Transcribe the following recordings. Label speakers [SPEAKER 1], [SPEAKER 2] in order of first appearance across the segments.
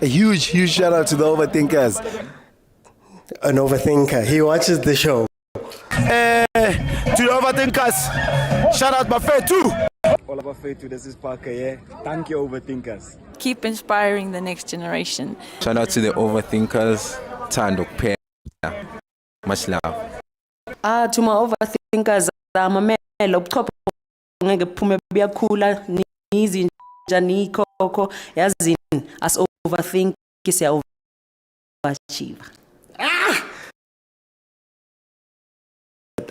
[SPEAKER 1] A huge shout out to the Overthinkers.
[SPEAKER 2] An overthinker. He watches the show.
[SPEAKER 1] To the Overthinkers, shout out Buffet too.
[SPEAKER 3] All about faith to this is Parker, yeah. Thank you, Overthinkers.
[SPEAKER 4] Keep inspiring the next generation.
[SPEAKER 5] Shout out to the Overthinkers. Tando Pen. Much love.
[SPEAKER 6] To my overthinkers, mamela ubuchopho ngeke kuphume buyakhula nizinja koko yazini as overthink siya overachieve.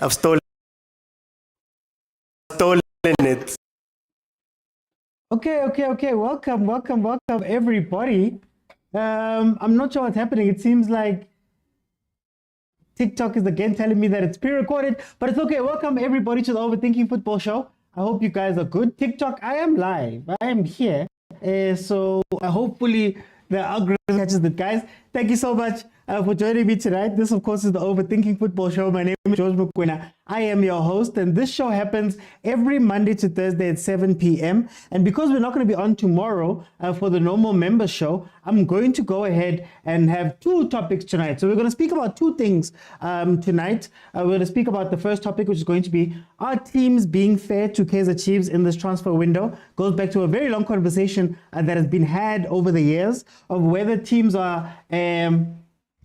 [SPEAKER 2] I've stolen it.
[SPEAKER 7] Okay. Welcome, everybody. I'm not sure what's happening. It seems like TikTok is again telling me that it's pre-recorded, but it's okay. Welcome everybody to the Overthinking Football Show. I hope you guys are good. TikTok, I am live. I am here. So hopefully the algorithm catches it, guys. Thank you so much for joining me tonight. This, of course, is the Overthinking Football Show. My name is Mokwena. I am your host, and this show happens every Monday to Thursday at 7 p.m. And because we're not going to be on tomorrow for the normal member show, I'm going to go ahead and have two topics tonight. So we're going to speak about two things tonight. We're going to speak about the first topic, which is going to be, are teams being fair to Kaizer Chiefs in this transfer window? Goes back to a very long conversation that has been had over the years of whether teams are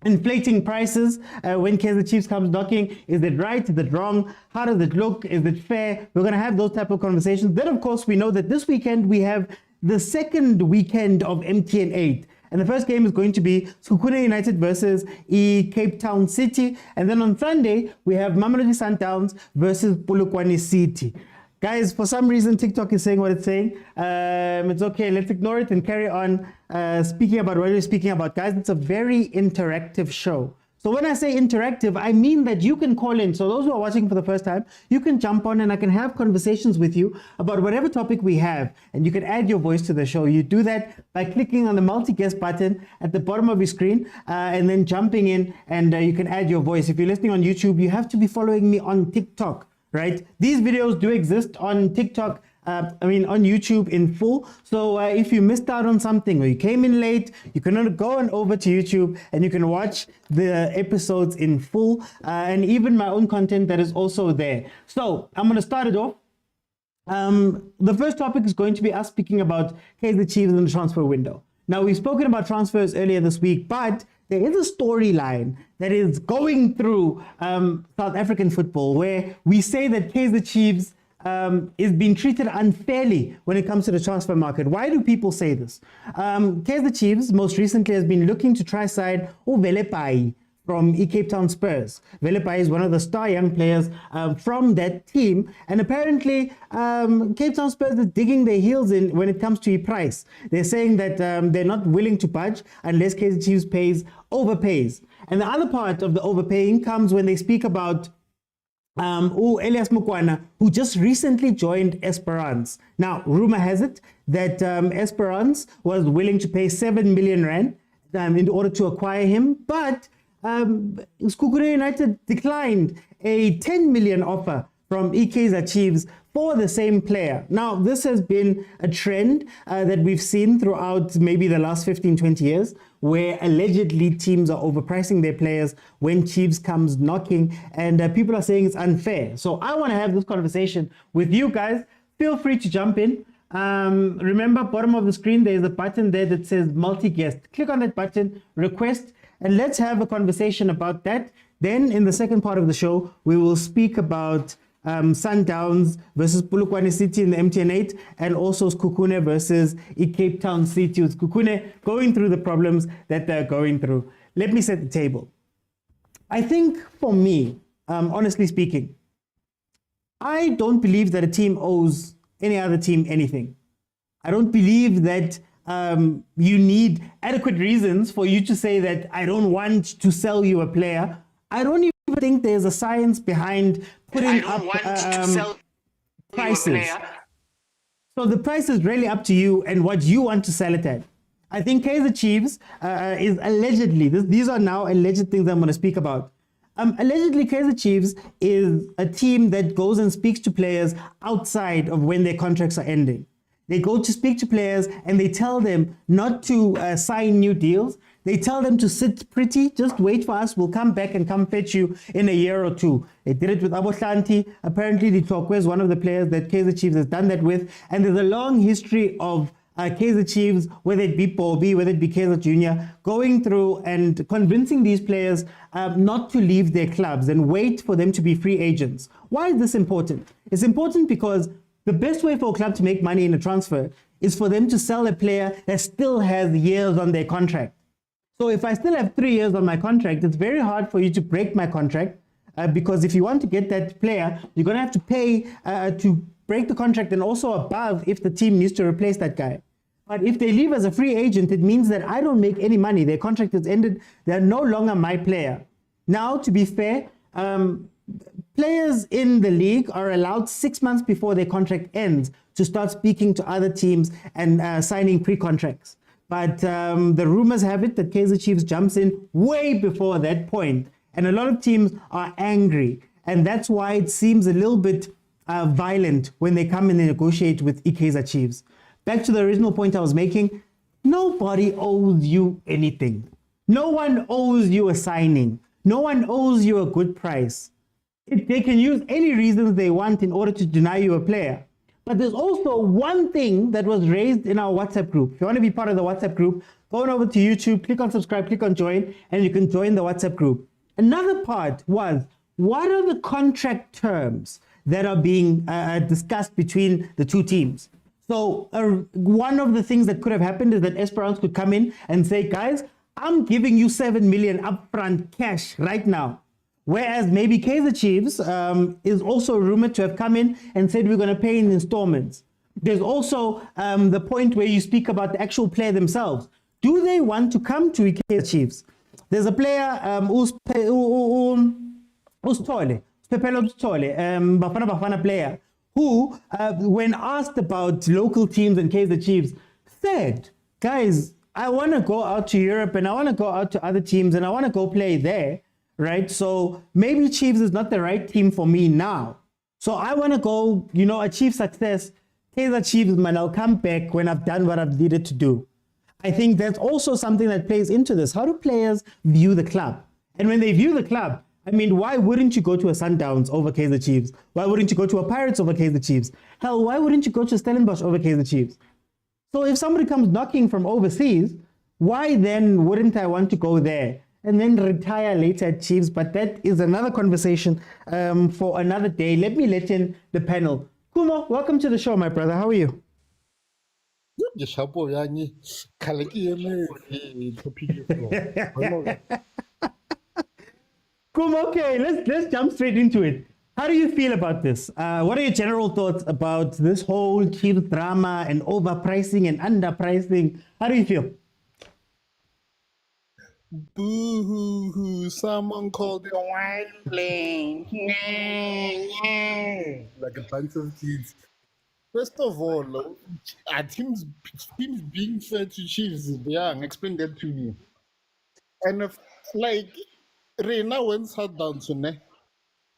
[SPEAKER 7] inflating prices when Kaizer Chiefs comes knocking. Is it right? Is it wrong? How does it look? Is it fair? We're going to have those type of conversations. Then, of course, we know that this weekend we have the second weekend of MTN 8. And the first game is going to be Khanye United versus Cape Town City. And then on Sunday, we have Mamelodi Sundowns versus Polokwane City. Guys, for some reason, TikTok is saying what it's saying. It's okay. Let's ignore it and carry on speaking about what we're speaking about. Guys, it's a very interactive show. So when I say interactive, I mean that you can call in. So those who are watching for the first time, you can jump on and I can have conversations with you about whatever topic we have. And you can add your voice to the show. You do that by clicking on the multi-guest button at the bottom of your screen and then jumping in and you can add your voice. If you're listening on YouTube, you have to be following me on TikTok. Right? These videos do exist on TikTok, on YouTube in full. So if you missed out on something or you came in late, you can go on over to YouTube and you can watch the episodes in full and even my own content that is also there. So I'm going to start it off. The first topic is going to be us speaking about Kaizer Chiefs in the transfer window. Now, we've spoken about transfers earlier this week, but there is a storyline that is going through South African football where we say that Kaizer Chiefs is being treated unfairly when it comes to the transfer market. Why do people say this? Kaizer Chiefs most recently has been looking to try side Velepai from Cape Town Spurs. Velepai is one of the star young players from that team. And apparently, Cape Town Spurs is digging their heels in when it comes to price. They're saying that they're not willing to budge unless Kaizer Chiefs overpays. And the other part of the overpaying comes when they speak about Elias Mokwena, who just recently joined Esperance. Now, rumor has it that Esperance was willing to pay 7 million rand in order to acquire him, but Khanye United declined a 10 million offer from Kaizer Chiefs for the same player. Now, this has been a trend that we've seen throughout maybe the last 15, 20 years, where allegedly teams are overpricing their players when Chiefs comes knocking, and people are saying it's unfair. So I want to have this conversation with you guys. Feel free to jump in. Remember, bottom of the screen, there's a button there that says multi-guest. Click on that button, request, and let's have a conversation about that. Then in the second part of the show, we will speak about Sundowns versus Polokwane City in the MTN 8 and also Khanye versus Cape Town City, with Khanye going through the problems that they're going through. Let me set the table. I think for me, honestly speaking, I don't believe that a team owes any other team anything. I don't believe that you need adequate reasons for you to say that I don't want to sell you a player. I don't even think there's a science behind putting up prices. So the price is really up to you and what you want to sell it at. I think Kaizer Chiefs is allegedly, these are now alleged things I'm going to speak about. Allegedly, Kaizer Chiefs is a team that goes and speaks to players outside of when their contracts are ending. They go to speak to players and they tell them not to sign new deals. They tell them to sit pretty, just wait for us. We'll come back and come fetch you in a year or two. They did it with Abohlanti. Apparently, the Tokwe is one of the players that Kaizer Chiefs has done that with. And there's a long history of Kaizer Chiefs, whether it be Bobby, whether it be Kaizer Jr., going through and convincing these players not to leave their clubs and wait for them to be free agents. Why is this important? It's important because the best way for a club to make money in a transfer is for them to sell a player that still has years on their contract. So if I still have 3 years on my contract, it's very hard for you to break my contract because if you want to get that player, you're going to have to pay to break the contract and also above if the team needs to replace that guy. But if they leave as a free agent, it means that I don't make any money. Their contract is ended. They're no longer my player. Now, to be fair, players in the league are allowed 6 months before their contract ends to start speaking to other teams and signing pre-contracts. But the rumors have it that Kaizer Chiefs jumps in way before that point. And a lot of teams are angry. And that's why it seems a little bit violent when they come and they negotiate with Kaizer Chiefs. Back to the original point I was making, nobody owes you anything. No one owes you a signing. No one owes you a good price. They can use any reasons they want in order to deny you a player. But there's also one thing that was raised in our WhatsApp group. If you want to be part of the WhatsApp group, go on over to YouTube, click on subscribe, click on join, and you can join the WhatsApp group. Another part was, what are the contract terms that are being discussed between the two teams? So one of the things that could have happened is that Esperance could come in and say, guys, I'm giving you 7 million upfront cash right now. Whereas maybe Kaizer Chiefs is also rumored to have come in and said we're going to pay in installments. There's also the point where you speak about the actual player themselves. Do they want to come to Kaizer Chiefs? There's a player, bafana player, who, when asked about local teams and Kaizer Chiefs, said, guys, I want to go out to Europe and I want to go out to other teams and I want to go play there, right? So maybe Chiefs is not the right team for me now. So I want to go, achieve success. Kaizer Chiefs, man, I'll come back when I've done what I've needed to do. I think that's also something that plays into this. How do players view the club? And when they view the club, I mean, why wouldn't you go to a Sundowns over Kaizer Chiefs? Why wouldn't you go to a Pirates over Kaizer Chiefs? Hell, why wouldn't you go to Stellenbosch over Kaizer Chiefs? So if somebody comes knocking from overseas, why then wouldn't I want to go there and then retire later at Chiefs? But that is another conversation for another day. Let me let in the panel. Kumo, welcome to the show, my brother. How are you? Cool, okay, let's jump straight into it. How do you feel about this? What are your general thoughts about this whole Chiefs drama and overpricing and underpricing? How do you feel?
[SPEAKER 8] Boo-hoo-hoo, someone called the wine plane. Like a bunch of kids. First of all, teams being fair to Chiefs, explain that to me. And if, Reina went sat down to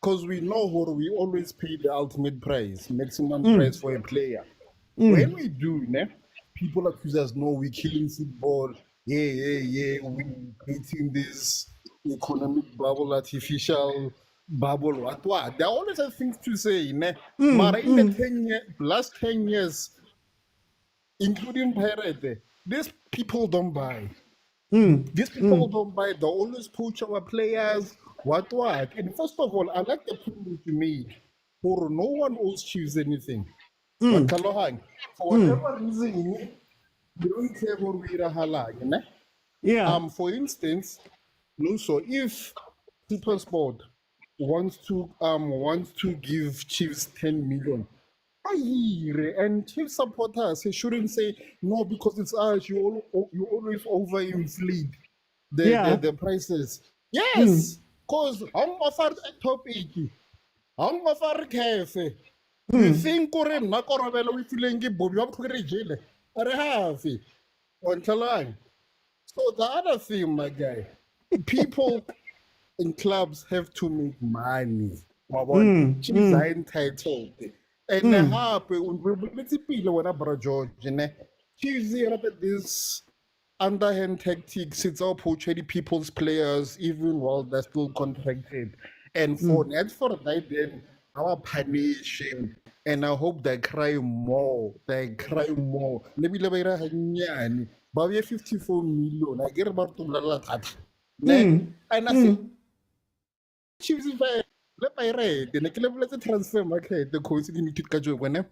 [SPEAKER 8] because we know we always pay the ultimate price, maximum price for a player. When we do, people accuse us, no, we're killing football. Yeah, we're creating this economic bubble, artificial bubble, what. They always have things to say, But in the last 10 years, including Pirate, these people don't buy. These people don't buy. They always poach our players. What? And first of all, I like the point you made. For no one else choose anything. For whatever reason, you don't care what we are.
[SPEAKER 7] Yeah.
[SPEAKER 8] For instance, so if Supersport wants to give Chiefs 10 million. And Chiefs supporters shouldn't say no because it's us. You always overinflate the prices. Yes, because I'm offered a top 80. I'm offered cafe. We think we're not going to be Bobby up to jail. So the other thing, my guy, people in clubs have to make money. Chiefs are entitled. And let's see when bro George, Chiefs at this underhand tactics. It's all poaching people's players, even while they're still contracted. And for that, for that, then our punishing. And I hope they cry more. They cry more. Let me hanyani. But we have 54 million. I get about to that. And I say, Chiefs, if I let my read, then I can let the transfer market, the coincidence when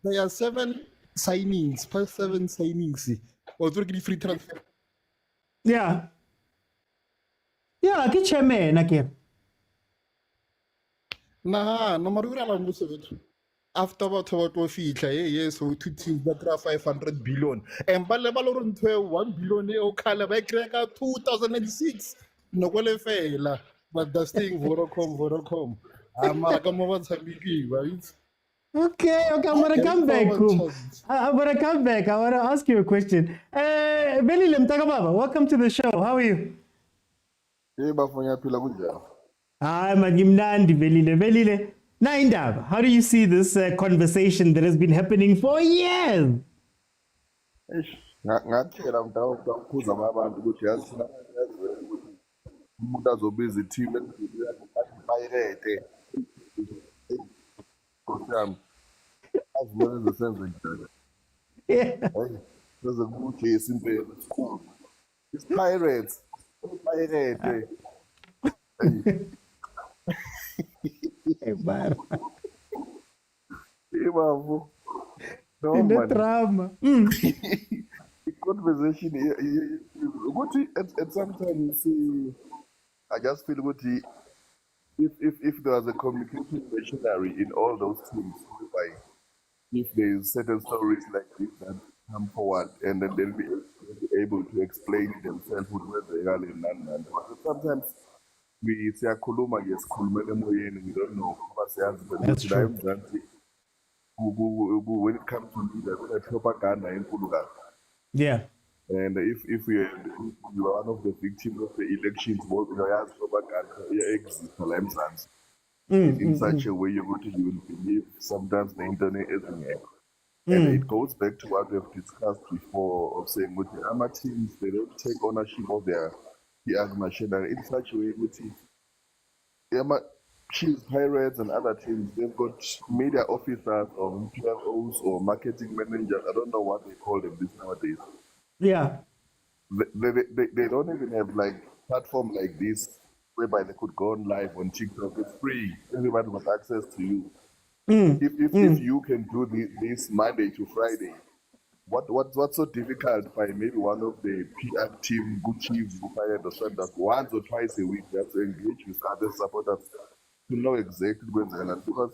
[SPEAKER 8] they are 7 signings, past 7 signings. Or free transfer.
[SPEAKER 7] Yeah. Yeah, ke chairman akere.
[SPEAKER 8] Nah, no matter what I'm after about yes, so 2 teams that are 500 billion. And Balabaloron 1 billion o color by 2006. No quale fail. But the thing Vodacom. I'm like right?
[SPEAKER 7] Okay, I'm gonna come back. I'm gonna come back. I wanna ask you a question. Belile Mtakababa, welcome to the show. How are you?
[SPEAKER 9] Hey, bafanya phila kunjani?
[SPEAKER 7] Hi, Magimnandi Belile. Naindab, how do you see this conversation that has been happening for years?
[SPEAKER 9] Eish, ngathela mntakukhuza abantu ukuthi yazi umuntu azobiza i-team bayirete. Nkosiyami, azimele zesenze njani.
[SPEAKER 7] Yeah.
[SPEAKER 9] Hayi, bese kubujesi impela sikhulu. It's Pirates. Bayirete.
[SPEAKER 7] Hey, man.
[SPEAKER 9] Hey, babu. No,
[SPEAKER 7] In the
[SPEAKER 9] man.
[SPEAKER 7] drama.
[SPEAKER 9] The conversation, at sometimes I just feel good. If there was a communication machinery in all those teams, whereby if there's certain stories like this that come forward and then they'll be able to explain themselves where they are in London. Sometimes we say Kuluma, yes, we don't know.
[SPEAKER 7] That's true.
[SPEAKER 9] When it comes to leaders, propaganda in Kuluga.
[SPEAKER 7] Yeah.
[SPEAKER 9] And if you are one of the victims of the elections, in such a way, you will believe sometimes the internet isn't here. And it goes back to what we've discussed before of saying with the AMA teams, they don't take ownership of their machinery in such a way with the AMA Chiefs, Pirates, and other teams. They've got media officers or PROs or marketing managers. I don't know what they call them this nowadays.
[SPEAKER 7] Yeah.
[SPEAKER 9] They don't even have like platform like this whereby they could go on live on TikTok. It's free. Everybody has access to you. If you can do this Monday to Friday, what's so difficult by maybe one of the PR team, good Chiefs, who fired the Sundowns once or twice a week, just to engage with other supporters to know exactly what's going on. Because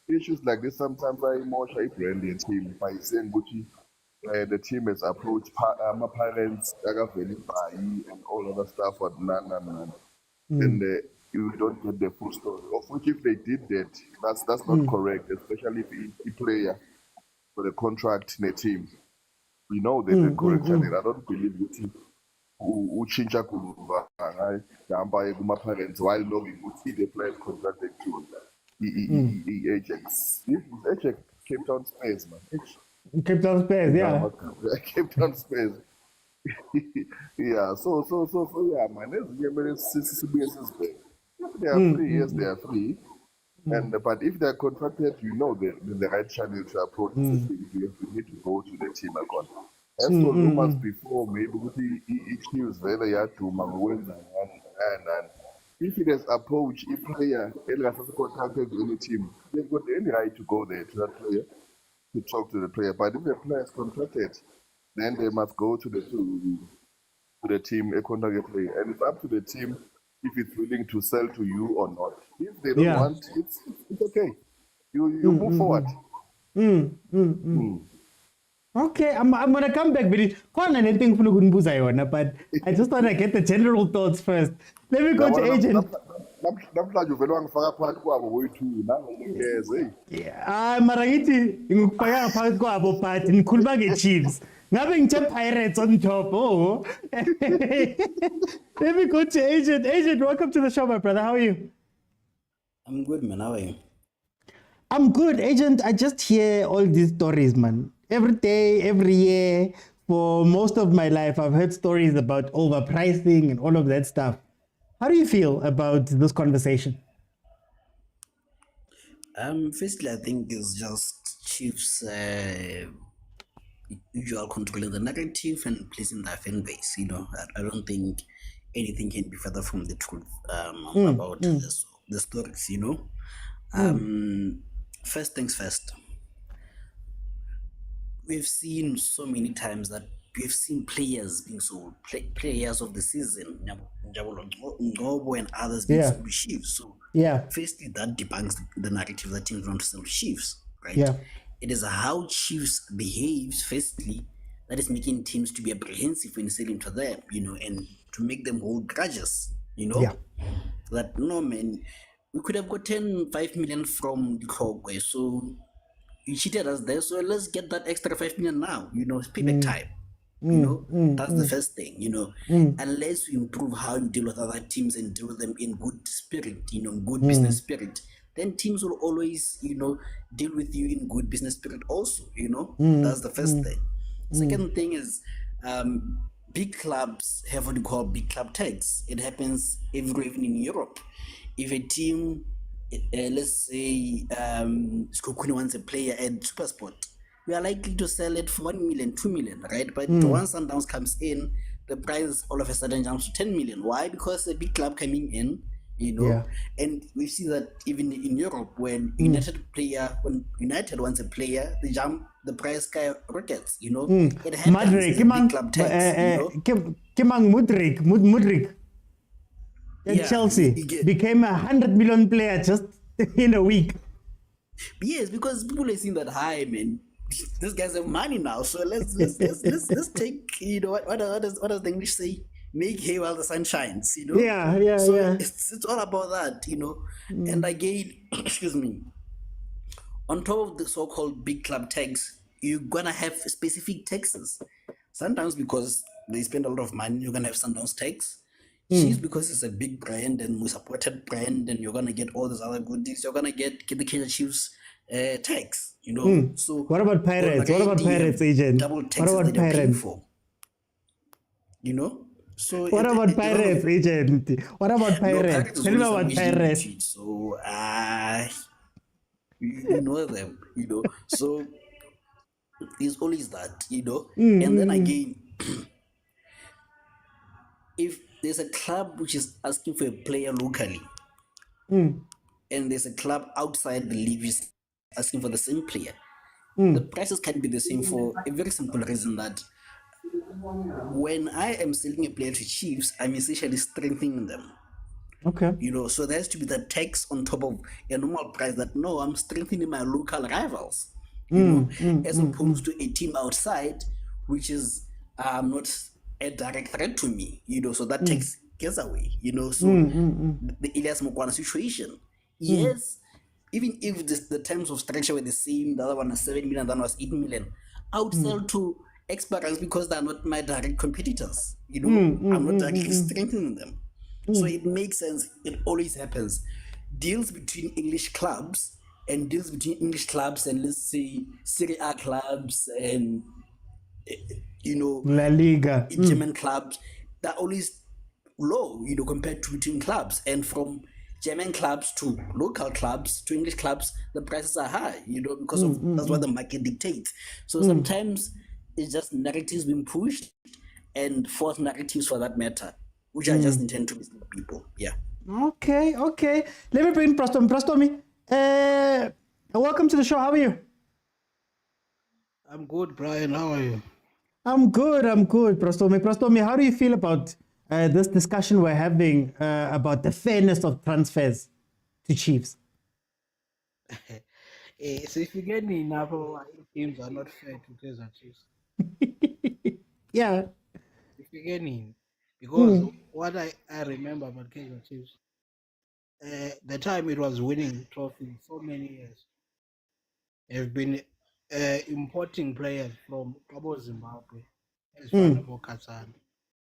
[SPEAKER 9] issues like this sometimes are emotional branding team by saying Gucci. The team has approached my parents, and all other stuff, but none. And you don't get the full story. Of which, if they did that, that's not correct, especially if a player for the contract in a team. We know that the correct channel. I don't believe the team who change my parents while knowing who see the players contracted to Ajax. Ajax Cape Town Space, man.
[SPEAKER 7] Cape Town Space, yeah.
[SPEAKER 9] Cape Town Space. Yeah, so yeah, man. They are free, yes, they are free. But if they're contracted, you know the right channel to approach the team. You need to go to the team account. As for rumors before, maybe each news whether you have to mokwena and if it has approached a player has contracted with any team, they've got any right to go there to that player to talk to the player. But if the player is contracted, then they must go to the team, a contract player, and it's up to the team if it's willing to sell to you or not. If they don't want, it's okay. You move forward.
[SPEAKER 7] Okay, I'm gonna come back, but but I just want to get the general thoughts first. Let me go to agent. Yeah, Marangiti, ngikupaka phakathi kwabo but ngikhuluma nge-Chiefs. Ngabe ngithe Pirates on top. Oh. Let me go to agent. Agent, welcome to the show, my brother. How are you?
[SPEAKER 10] I'm good, man. How are you?
[SPEAKER 7] I'm good, agent. I just hear all these stories, man. Every day, every year, for most of my life, I've heard stories about overpricing and all of that stuff. How do you feel about this conversation?
[SPEAKER 10] Firstly, I think it's just Chiefs usual controlling the narrative and pleasing their fan base. I don't think anything can be further from the truth about the stories. First things first. We've seen so many times that we've seen players being sold, players of the season, Ngobo and others being sold to Chiefs. So, firstly, that debunks the narrative that teams want to sell to Chiefs, right?
[SPEAKER 7] Yeah.
[SPEAKER 10] It is how Chiefs behaves, firstly, that is making teams to be apprehensive when selling to them, and to make them hold grudges, That, no, man, we could have gotten 5 million from the Kogwe, so you cheated us there, so let's get that extra 5 million now, it's payback time. That's the first thing, unless you improve how you deal with other teams and deal with them in good spirit, good business spirit, then teams will always, deal with you in good business spirit also, that's the first thing. Second thing is, big clubs have what you call big club tax. It happens every even in Europe. If a team, let's say, Skokuni wants a player at Supersport, we are likely to sell it for 1 million, 2 million, right? But once Sundowns comes in, the price all of a sudden jumps to 10 million. Why? Because a big club coming in, and we see that even in Europe, when United wants a player, the price skyrockets, It happens.
[SPEAKER 7] Madrid,
[SPEAKER 10] Big club tax,
[SPEAKER 7] Mudrik. Chelsea became 100 million player just in a week.
[SPEAKER 10] Yes, because people are seeing that high, man. These guys have money now, so let's take, what does the English say? Make hay while the sun shines,
[SPEAKER 7] Yeah.
[SPEAKER 10] It's all about that, And again, excuse me, on top of the so-called big club tax, you're gonna have specific taxes. Sometimes because they spend a lot of money, you're gonna have Sundowns tax. Chiefs, because it's a big brand and we supported brand, and you're gonna get all these other goodies. You're gonna get the Kaizer Chiefs tax, So
[SPEAKER 7] what about Pirates? What about Pirates, agent?
[SPEAKER 10] Double taxes
[SPEAKER 7] What about
[SPEAKER 10] that you're paying
[SPEAKER 7] Pirates?
[SPEAKER 10] for, So
[SPEAKER 7] What about Pirates, agent? What about Pirates? Tell me about Pirates.
[SPEAKER 10] So you know them, So there's always that, And then again, if there's a club which is asking for a player locally, and there's a club outside the league which is asking for the same player, the prices can be the same for a very simple reason that when I am selling a player to Chiefs, I'm essentially strengthening them.
[SPEAKER 7] Okay.
[SPEAKER 10] So there has to be the tax on top of a normal price that, no, I'm strengthening my local rivals, as opposed to a team outside, which is not a direct threat to me, so that tax gets away, So the Elias Mokwena situation, yes, even if the terms of structure were the same, the other one was 7 million, that one was 8 million, I would sell to experience because they're not my direct competitors, I'm not directly strengthening them. So it makes sense. It always happens. Deals between English clubs and let's say Serie A clubs and
[SPEAKER 7] La Liga,
[SPEAKER 10] German clubs, they're always low, compared to between clubs. And from German clubs to local clubs to English clubs, the prices are high, because that's what the market dictates. So sometimes it's just narratives being pushed, and false narratives for that matter, which I just intend to mislead people. Yeah.
[SPEAKER 7] Okay. Let me bring Prastomi. Welcome to the show. How are you?
[SPEAKER 11] I'm good, Brian. How are you?
[SPEAKER 7] I'm good, Prastomi, how do you feel about this discussion we're having about the fairness of transfers to Chiefs?
[SPEAKER 11] So if you get me enough, teams are not fair to Kaizer Chiefs.
[SPEAKER 7] Yeah.
[SPEAKER 11] If you get me, because what I remember about Kaizer Chiefs, the time it was winning trophy so many years, have been importing players from Cabo Zimbabwe as far as Katsani.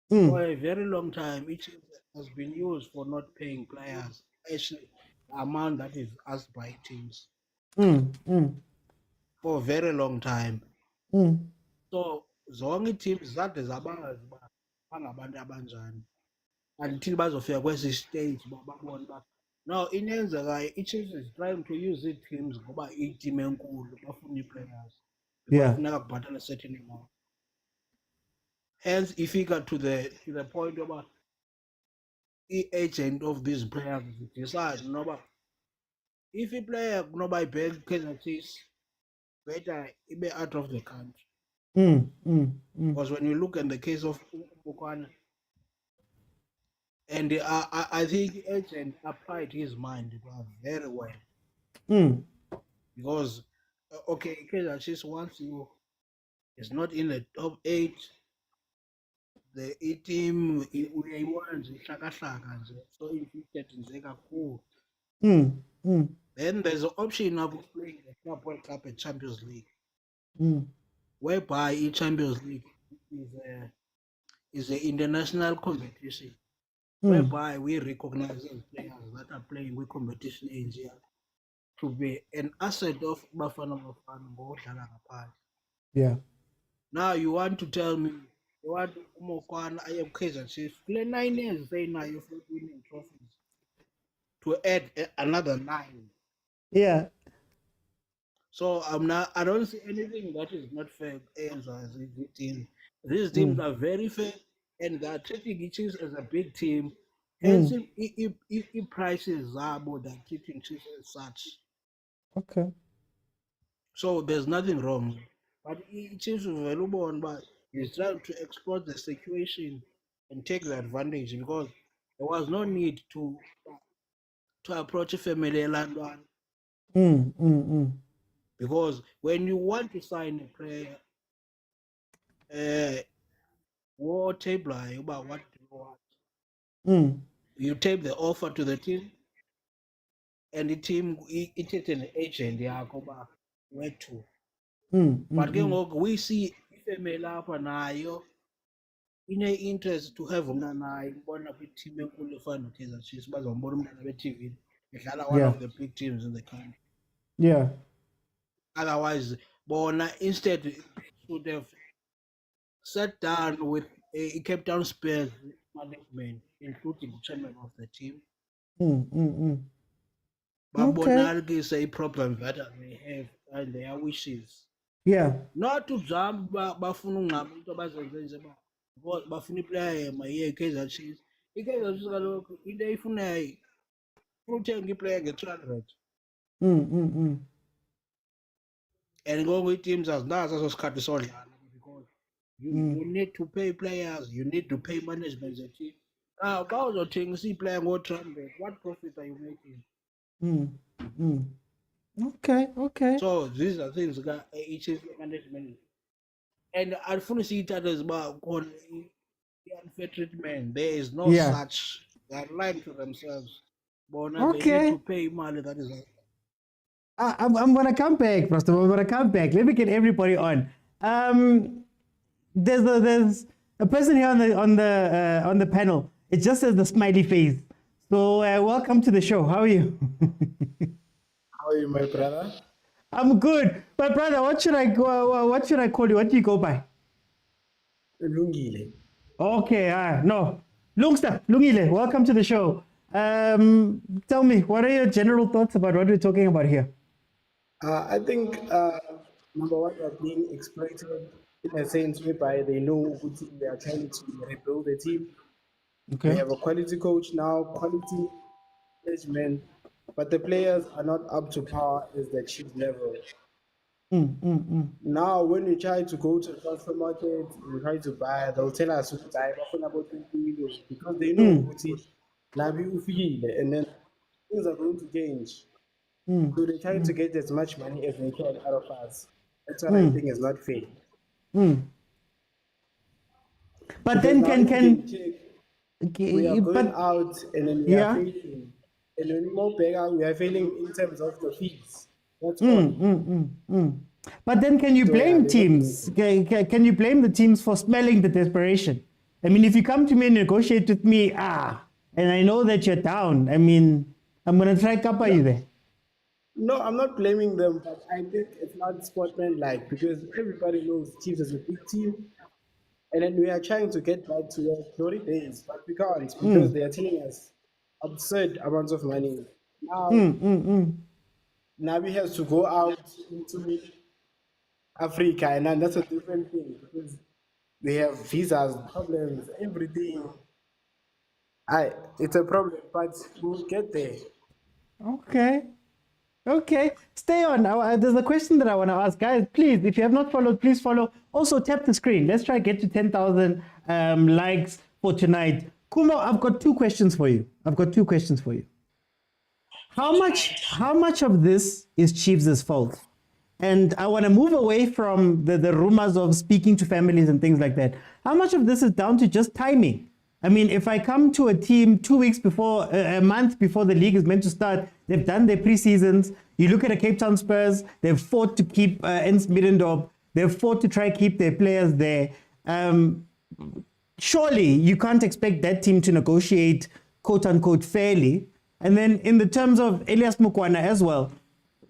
[SPEAKER 11] For a very long time, it has been used for not paying players actually the amount that is asked by teams. for a very long time. So zonke teams zade zabazi uba bangabantu abanjani until bazofika kwesi stage babone uba now inenzekayo i-Chiefs is trying to use ii-teams ngoba iteam enkulu bafuna ii-players because funeka kubhatala a certain amount. Hence ifika to the point oba i-agent of these players decide noba if i-player kunoba ibheke Kaizer Chiefs better ibe out of the country. Because when you look at the case of Mokwena, and I think the agent applied his mind very well. Because, okay, Kaizer Chiefs once you is not in the top 8, the team uyayiwana nje hlakahlaka nje, so infected nje kakhulu. Then there's an option of playing the Club World Cup and Champions League, whereby each Champions League is an international competition, whereby we recognize those players that are playing with competition in here to be an asset of bafana ngodlala ngaphandle.
[SPEAKER 7] Yeah.
[SPEAKER 11] Now you want to tell me you want Mokwena I am Kaizer Chiefs. Play 9 years they now you for winning trophies. To add another 9.
[SPEAKER 7] Yeah.
[SPEAKER 11] So I don't see anything that is not fair as this team. These teams are very fair and they are treating each other as a big team. Hence if prices are more than treating Chiefs as such.
[SPEAKER 7] Okay.
[SPEAKER 11] So there's nothing wrong. But Chiefs available on but he's trying to exploit the situation and take the advantage because there was no need to approach a family land one. Because when you want to sign a player, what table about what do you want? You tape the offer to the team, and the team it is an agent where to. But we see ifemeli apha nayo ine-interest to have nayo ibona kwi-team enkulu efana noKaizer Chiefs bazombona umntana be-TV edlala one of the big teams in the country.
[SPEAKER 7] Yeah.
[SPEAKER 11] Otherwise, bona instead should have sat down with a Cape Town Spurs management, including the chairman of the team. Babonakise i-problems that they have and their wishes.
[SPEAKER 7] Yeah.
[SPEAKER 11] Not to jump bafuna ungqaba into abazenze nje because bafuna iplayer maye Kaizer Chiefs. I-Kaizer Chiefs kaloku into eyifunayo uthenga iplayer nge-200. And ngoku ii-teams azinazo ezo sikhathi sodlala because you need to pay players, you need to pay management the team. Now xa uzothengisa iiplayer ngo-200, what profit are you making?
[SPEAKER 7] Okay.
[SPEAKER 11] So these are things that each management and alifuna siyithathe ziba khona i-unfair treatment. There is no such. They are lying to themselves. Bona they need to pay money that is.
[SPEAKER 7] I'm gonna come back, Pastor. I'm gonna come back. Let me get everybody on. There's a person here on the panel. It just says the smiley face. So welcome to the show. How are you?
[SPEAKER 12] How are you, my brother?
[SPEAKER 7] I'm good. My brother, what should I go? What should I call you? What do you go by?
[SPEAKER 12] Lungile.
[SPEAKER 7] Okay. No. Lungile. Welcome to the show. Tell me, what are your general thoughts about what we're talking about here?
[SPEAKER 12] I think number one, they're being exploited in a sense whereby they know they are trying to rebuild the team.
[SPEAKER 7] Okay.
[SPEAKER 12] They have a quality coach now, quality management, but the players are not up to par as the Chiefs level. Now, when we try to go to the transfer market, we try to buy, they'll tell us to buy about 20 million because they know and then things are going to change. So they're trying to get as much money as they can out of us. That's what I think is not fair.
[SPEAKER 7] But then
[SPEAKER 12] we are going out and then we are failing. And when we go back out, we are failing in terms of the fees. That's all.
[SPEAKER 7] But then can you blame teams? Can you blame the teams for smelling the desperation? I mean, if you come to me and negotiate with me, and I know that you're down, I mean, I'm going to try to cover you there.
[SPEAKER 12] No, I'm not blaming them, but I think it's not sportsmanlike because everybody knows Chiefs is a big team, and then we are trying to get back to our glory days, but we can't because they are telling us absurd amounts of money. Now we have to go out into Africa, and then that's a different thing because we have visas, problems, everything. It's a problem, but we'll get there.
[SPEAKER 7] Okay. Okay, stay on. There's a question that I want to ask. Guys, please, if you have not followed, please follow. Also, tap the screen. Let's try to get to 10,000 likes for tonight. Kumo, I've got two questions for you. How much of this is Chiefs' fault? And I want to move away from the rumors of speaking to families and things like that. How much of this is down to just timing? I mean, if I come to a team 2 weeks before, a month before the league is meant to start, they've done their pre-seasons. You look at the Cape Town Spurs, they've fought to keep Ens Middendorp. They've fought to try keep their players there. Surely you can't expect that team to negotiate, quote unquote, fairly. And then in the terms of Elias Mokwena as well,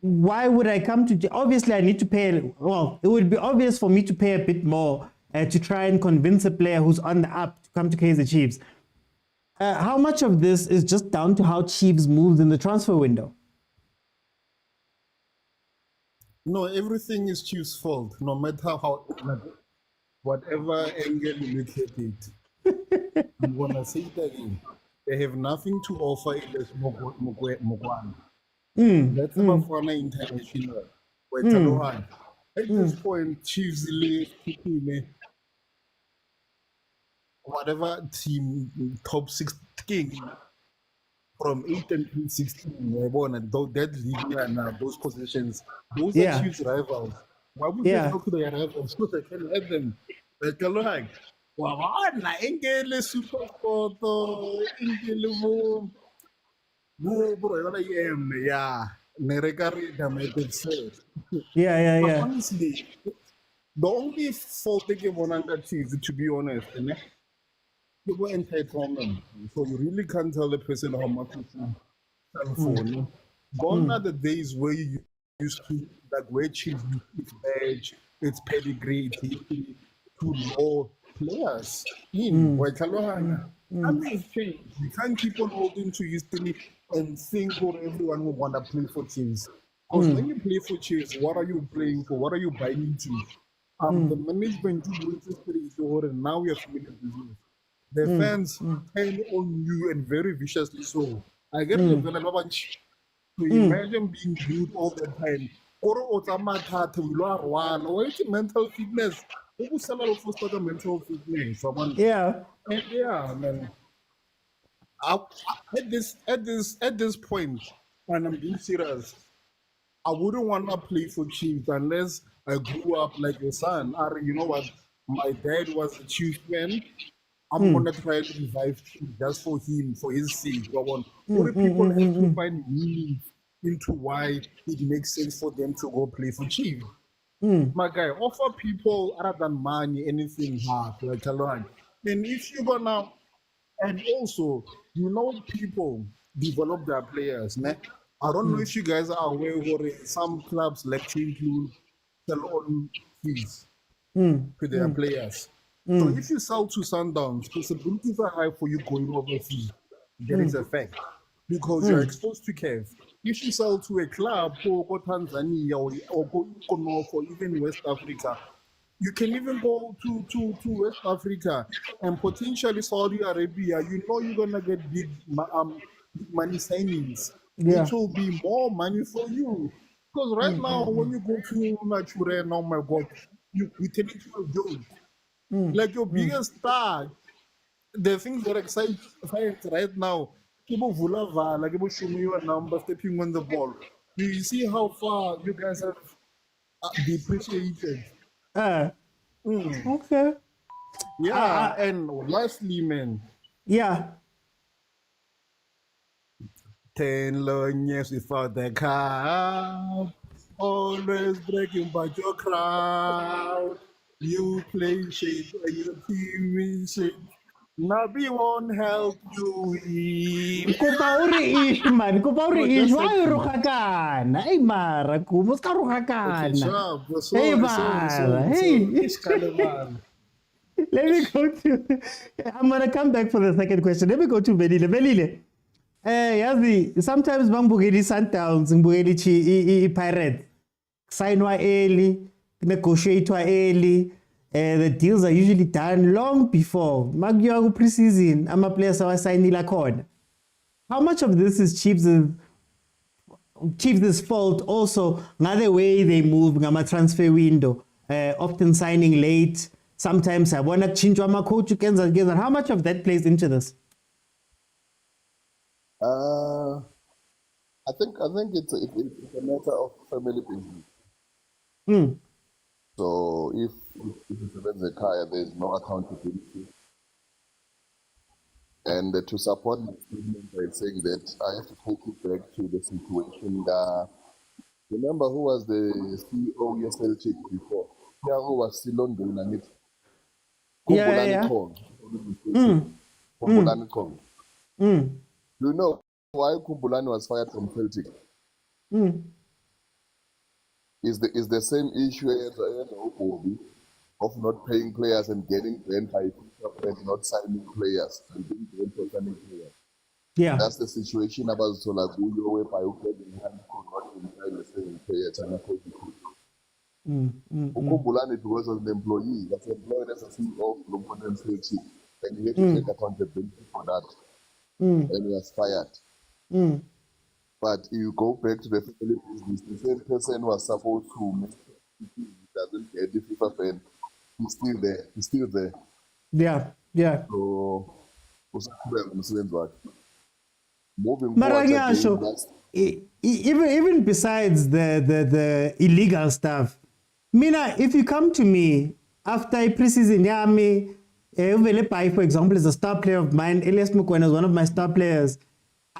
[SPEAKER 7] why would I come to, obviously I need to pay, well, it would be obvious for me to pay a bit more to try and convince a player who's on the up to come to Kaizer Chiefs. How much of this is just down to how Chiefs moved in the transfer window?
[SPEAKER 8] No, everything is Chiefs' fault, no matter how, whatever angle you look at it. I'm going to say it again. They have nothing to offer in this Mokwena. That's bafana international. At this point, Chiefs leave whatever team top 16 from 8 and 16, that league and those positions, those are Chiefs rivals. Why would they talk to their rivals so they can have them? Engele supersport, engele
[SPEAKER 7] yeah.
[SPEAKER 8] Honestly, the only fault they give on under Chiefs, to be honest, people entitlement. So you really can't tell the person how much you sell for. Gone are the days where you used to, like, where Chiefs its badge, its pedigree, its to law players in nothing's changed. You can't keep on holding to history and think everyone will want to play for Chiefs. Because when you play for Chiefs, what are you playing for? What are you buying into? The management and now we are familiar business. The fans turn on you and very viciously so. I get the so imagine being good all the time. Or mental fitness. People sell out for starter mental fitness. Yeah, man. At this point, and I'm being serious, I wouldn't want to play for Chiefs unless I grew up like your son. You know what? My dad was a Chiefs fan. I'm gonna try to revive him just for him, for his sake. People have to find meaning into why it makes sense for them to go play for Chiefs. My guy, offer people other than money anything hard, like alone. And if you're gonna, and also, people develop their players. I don't know if you guys are aware of some clubs like to include sell-on fees to their players. So if you sell to Sundowns, possibilities are high for you going overseas. That is a fact. Because you're exposed to CAF. If you sell to a club or go Tanzania or go for even West Africa, you can even go to West Africa and potentially Saudi Arabia. You're gonna get big money signings, which will be more money for you. Because right now, when you go to Nature, oh my God, you take it to a joke. Like your biggest star, the things that excite fans right now, people Vulava, like people show me your number stepping on the ball. Do you see how far you guys have depreciated?
[SPEAKER 7] Okay.
[SPEAKER 8] Yeah, and lastly, man.
[SPEAKER 7] Yeah.
[SPEAKER 8] 10 long years without the cup, always breaking by your crowd. You play shape and your team is shape.
[SPEAKER 9] Nabi won't help you.
[SPEAKER 7] Kopa uri ish man, kopa uri ish. Why rohakana? Hey mara, kumos ka
[SPEAKER 8] Okay,
[SPEAKER 7] rohakana.
[SPEAKER 8] sure.
[SPEAKER 7] Hey
[SPEAKER 8] Sorry.
[SPEAKER 7] mara, hey.
[SPEAKER 8] Iskaleman.
[SPEAKER 7] Let me go to. I'm gonna come back for the second question. Let me go to Velile. Velile. Yazi, sometimes bangibukeli Sundowns, ngibukeli Pirates. Signwa early, negotiatewa early. The deals are usually done long before. Magiyaku pre-season, ama-players awasayinila khona. How much of this is Chiefs' fault also the way they move ngama-transfer window, often signing late, sometimes yabona kuchintshwa ama-coach ukenza. How much of that plays into this?
[SPEAKER 9] I think it's a matter of family business. So if it's a car, there's no accountability. And to support my statement by saying that I have to take it back to the situation that, remember who was the CEO of Celtic before? Yeah, who was still on doing it? Kumbulani Kong. You know why Kumbulani was fired from Celtic? Is the same issue as Obi of not paying players and getting banned by FIFA and not signing players and being banned for signing players.
[SPEAKER 7] Yeah.
[SPEAKER 9] That's the situation about Solaguyo whereby you get the hand could not sign the same player China could be good. Kumbulani, because of the employee that's employed as a CEO of Bloemfontein Celtic, and he had to take accountability for that. And he was fired. But you go back to the family business, the same person was supposed to make sure doesn't get the FIFA ban. He's still there.
[SPEAKER 7] Yeah.
[SPEAKER 9] So, moving forward,
[SPEAKER 7] even besides the illegal stuff, Mina, if you come to me after a preseason, for example, is a star player of mine, Elias Mokwena is one of my star players.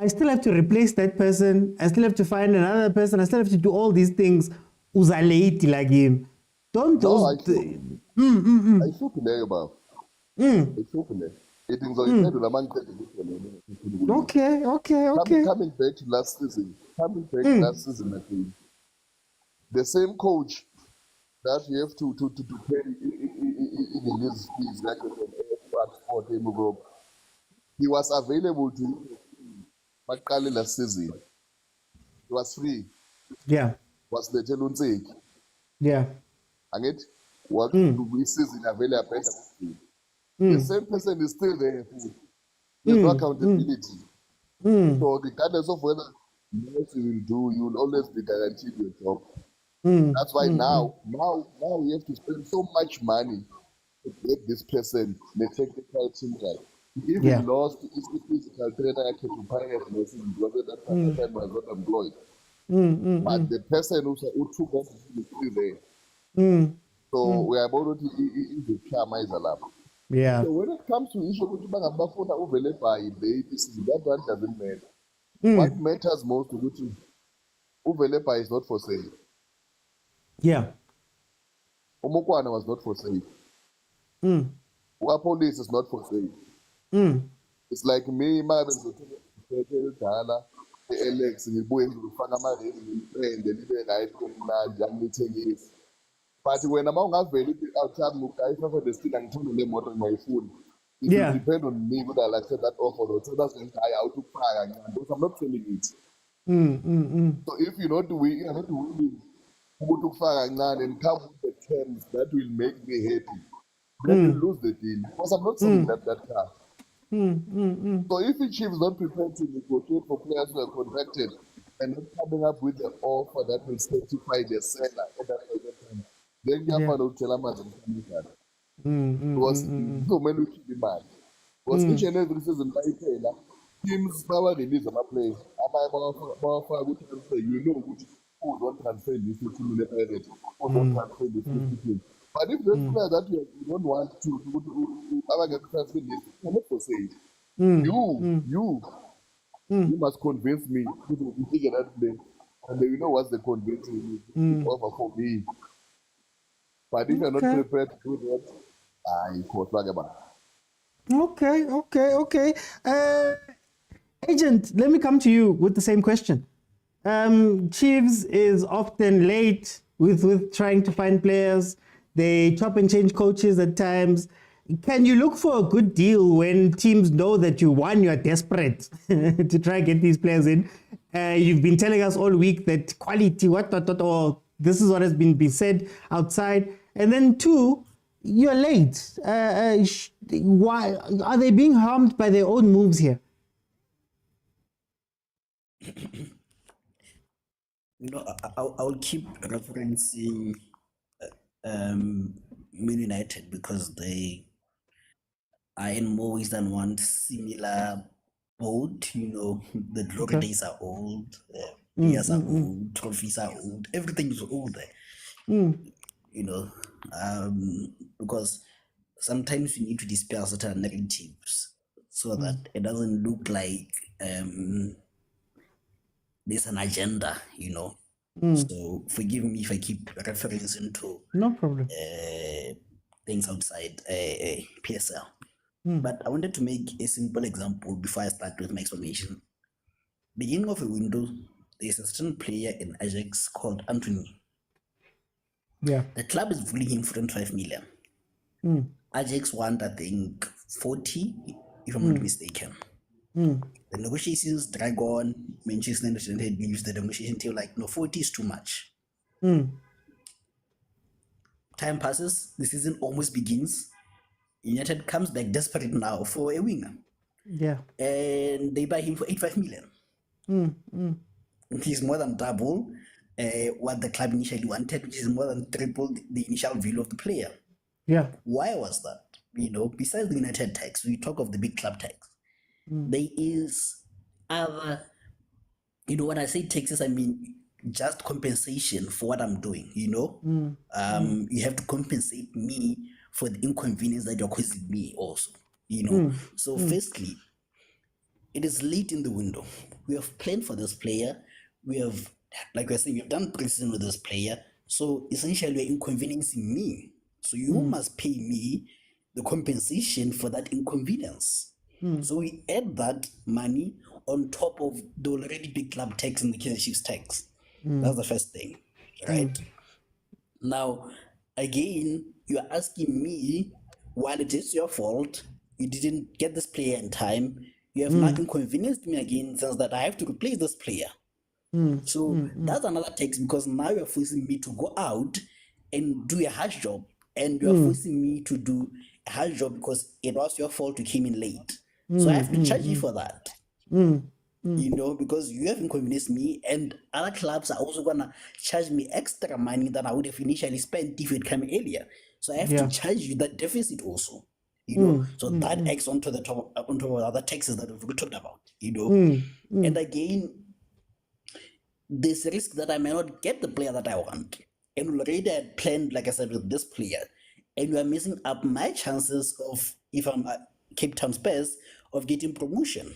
[SPEAKER 7] I still have to replace that person. I still have to find another person. I still have to do all these things. Uzaleiti like him. Don't those.
[SPEAKER 9] I feel play about. I feel play. It is
[SPEAKER 7] Okay.
[SPEAKER 9] Coming back to last season. I think the same coach that you have to pay in his fees like for him group. He was available to you. Last season, it was free.
[SPEAKER 7] Yeah.
[SPEAKER 9] Was the Telunzig.
[SPEAKER 7] Yeah.
[SPEAKER 9] And it what we season available. The same person is still there. There's no accountability. So regardless of whether you will do, you will always be guaranteed your job. That's why now we have to spend so much money to get this person the technical team right. He even lost his physical trainer to Pioneer because at that time was not employed. But the person who took us is still there. So we are about to climb is allowed.
[SPEAKER 7] Yeah.
[SPEAKER 9] So when it comes to issue that one doesn't matter. What matters most to Uvelepa is not for sale.
[SPEAKER 7] Yeah.
[SPEAKER 9] Mokwena was not for sale. Our police is not for sale. It's like me, my Alex, and but when I'm out very outside, I for the still and turn the motor on my phone. It will depend on me whether I accept that offer. So that's when I out to fire because I'm not selling it. So if you're not willing to go to fire and come with the terms that will make me happy, then you lose the deal because I'm not selling that car. So if the chief is not prepared to negotiate for players who are contracted and not coming up with an offer that will certify the seller at that time, then you have to tell them that. Because so many keep in mind. Because each and every season by Taylor, teams power release of a play. You know which who don't transfer this to the Pirates, who don't transfer this to. But if those players that you don't want to transfer this, you're not for sale. You must convince me to figure that play. And then you know what's the convincing offer for me. But if you're not prepared to do that, I quote back about.
[SPEAKER 7] Okay. Agent, let me come to you with the same question. Chiefs is often late with trying to find players. They chop and change coaches at times. Can you look for a good deal when teams know that you are desperate to try and get these players in? You've been telling us all week that quality, or this is what has been said outside. And then two, you're late. Why are they being harmed by their own moves here?
[SPEAKER 10] I'll keep referencing Man United because they are in more ways than one similar boat. The glory days are old, years are old, trophies are old, everything is old there. Because sometimes you need to dispel certain narratives so that it doesn't look like there's an agenda, So forgive me if I keep referencing to
[SPEAKER 7] no problem
[SPEAKER 10] things outside PSL. But I wanted to make a simple example before I start with my explanation. Beginning of a window, there's a certain player in Ajax called Anthony.
[SPEAKER 7] Yeah.
[SPEAKER 10] The club is bullying him for 25 million. Ajax want, I think, 40, if I'm not mistaken. The negotiations drag on. Manchester United leaves the negotiation till 40 is too much. Time passes, the season almost begins. United comes back desperate now for a winger.
[SPEAKER 7] Yeah.
[SPEAKER 10] And they buy him for 85 million. He's more than double what the club initially wanted, which is more than triple the initial value of the player.
[SPEAKER 7] Yeah.
[SPEAKER 10] Why was that? Besides the United tax, we talk of the big club tax. There is other, when I say taxes, I mean just compensation for what I'm doing, You have to compensate me for the inconvenience that you're causing me also, So firstly, it is late in the window. We have planned for this player. We have, like we're saying, we have done pre-season with this player. So essentially, you're inconveniencing me. So you must pay me the compensation for that inconvenience. So we add that money on top of the already big club tax and the Kaizer Chiefs tax. That's the first thing, right? Now, again, you're asking me, while it is your fault, you didn't get this player in time, you have now inconvenienced me again in the sense that I have to replace this player. So that's another tax because now you're forcing me to go out and do a harsh job. And you're forcing me to do a hard job because it was your fault you came in late. So I have to charge you for that. Because you have inconvenienced me and other clubs are also going to charge me extra money that I would have initially spent if it came earlier. So I have to charge you that deficit also. So that adds onto the top of other taxes that we've talked about. And again, there's a risk that I may not get the player that I want. And already I had planned, like I said, with this player, and you are messing up my chances of, if I'm at Cape Town's best, of getting promotion.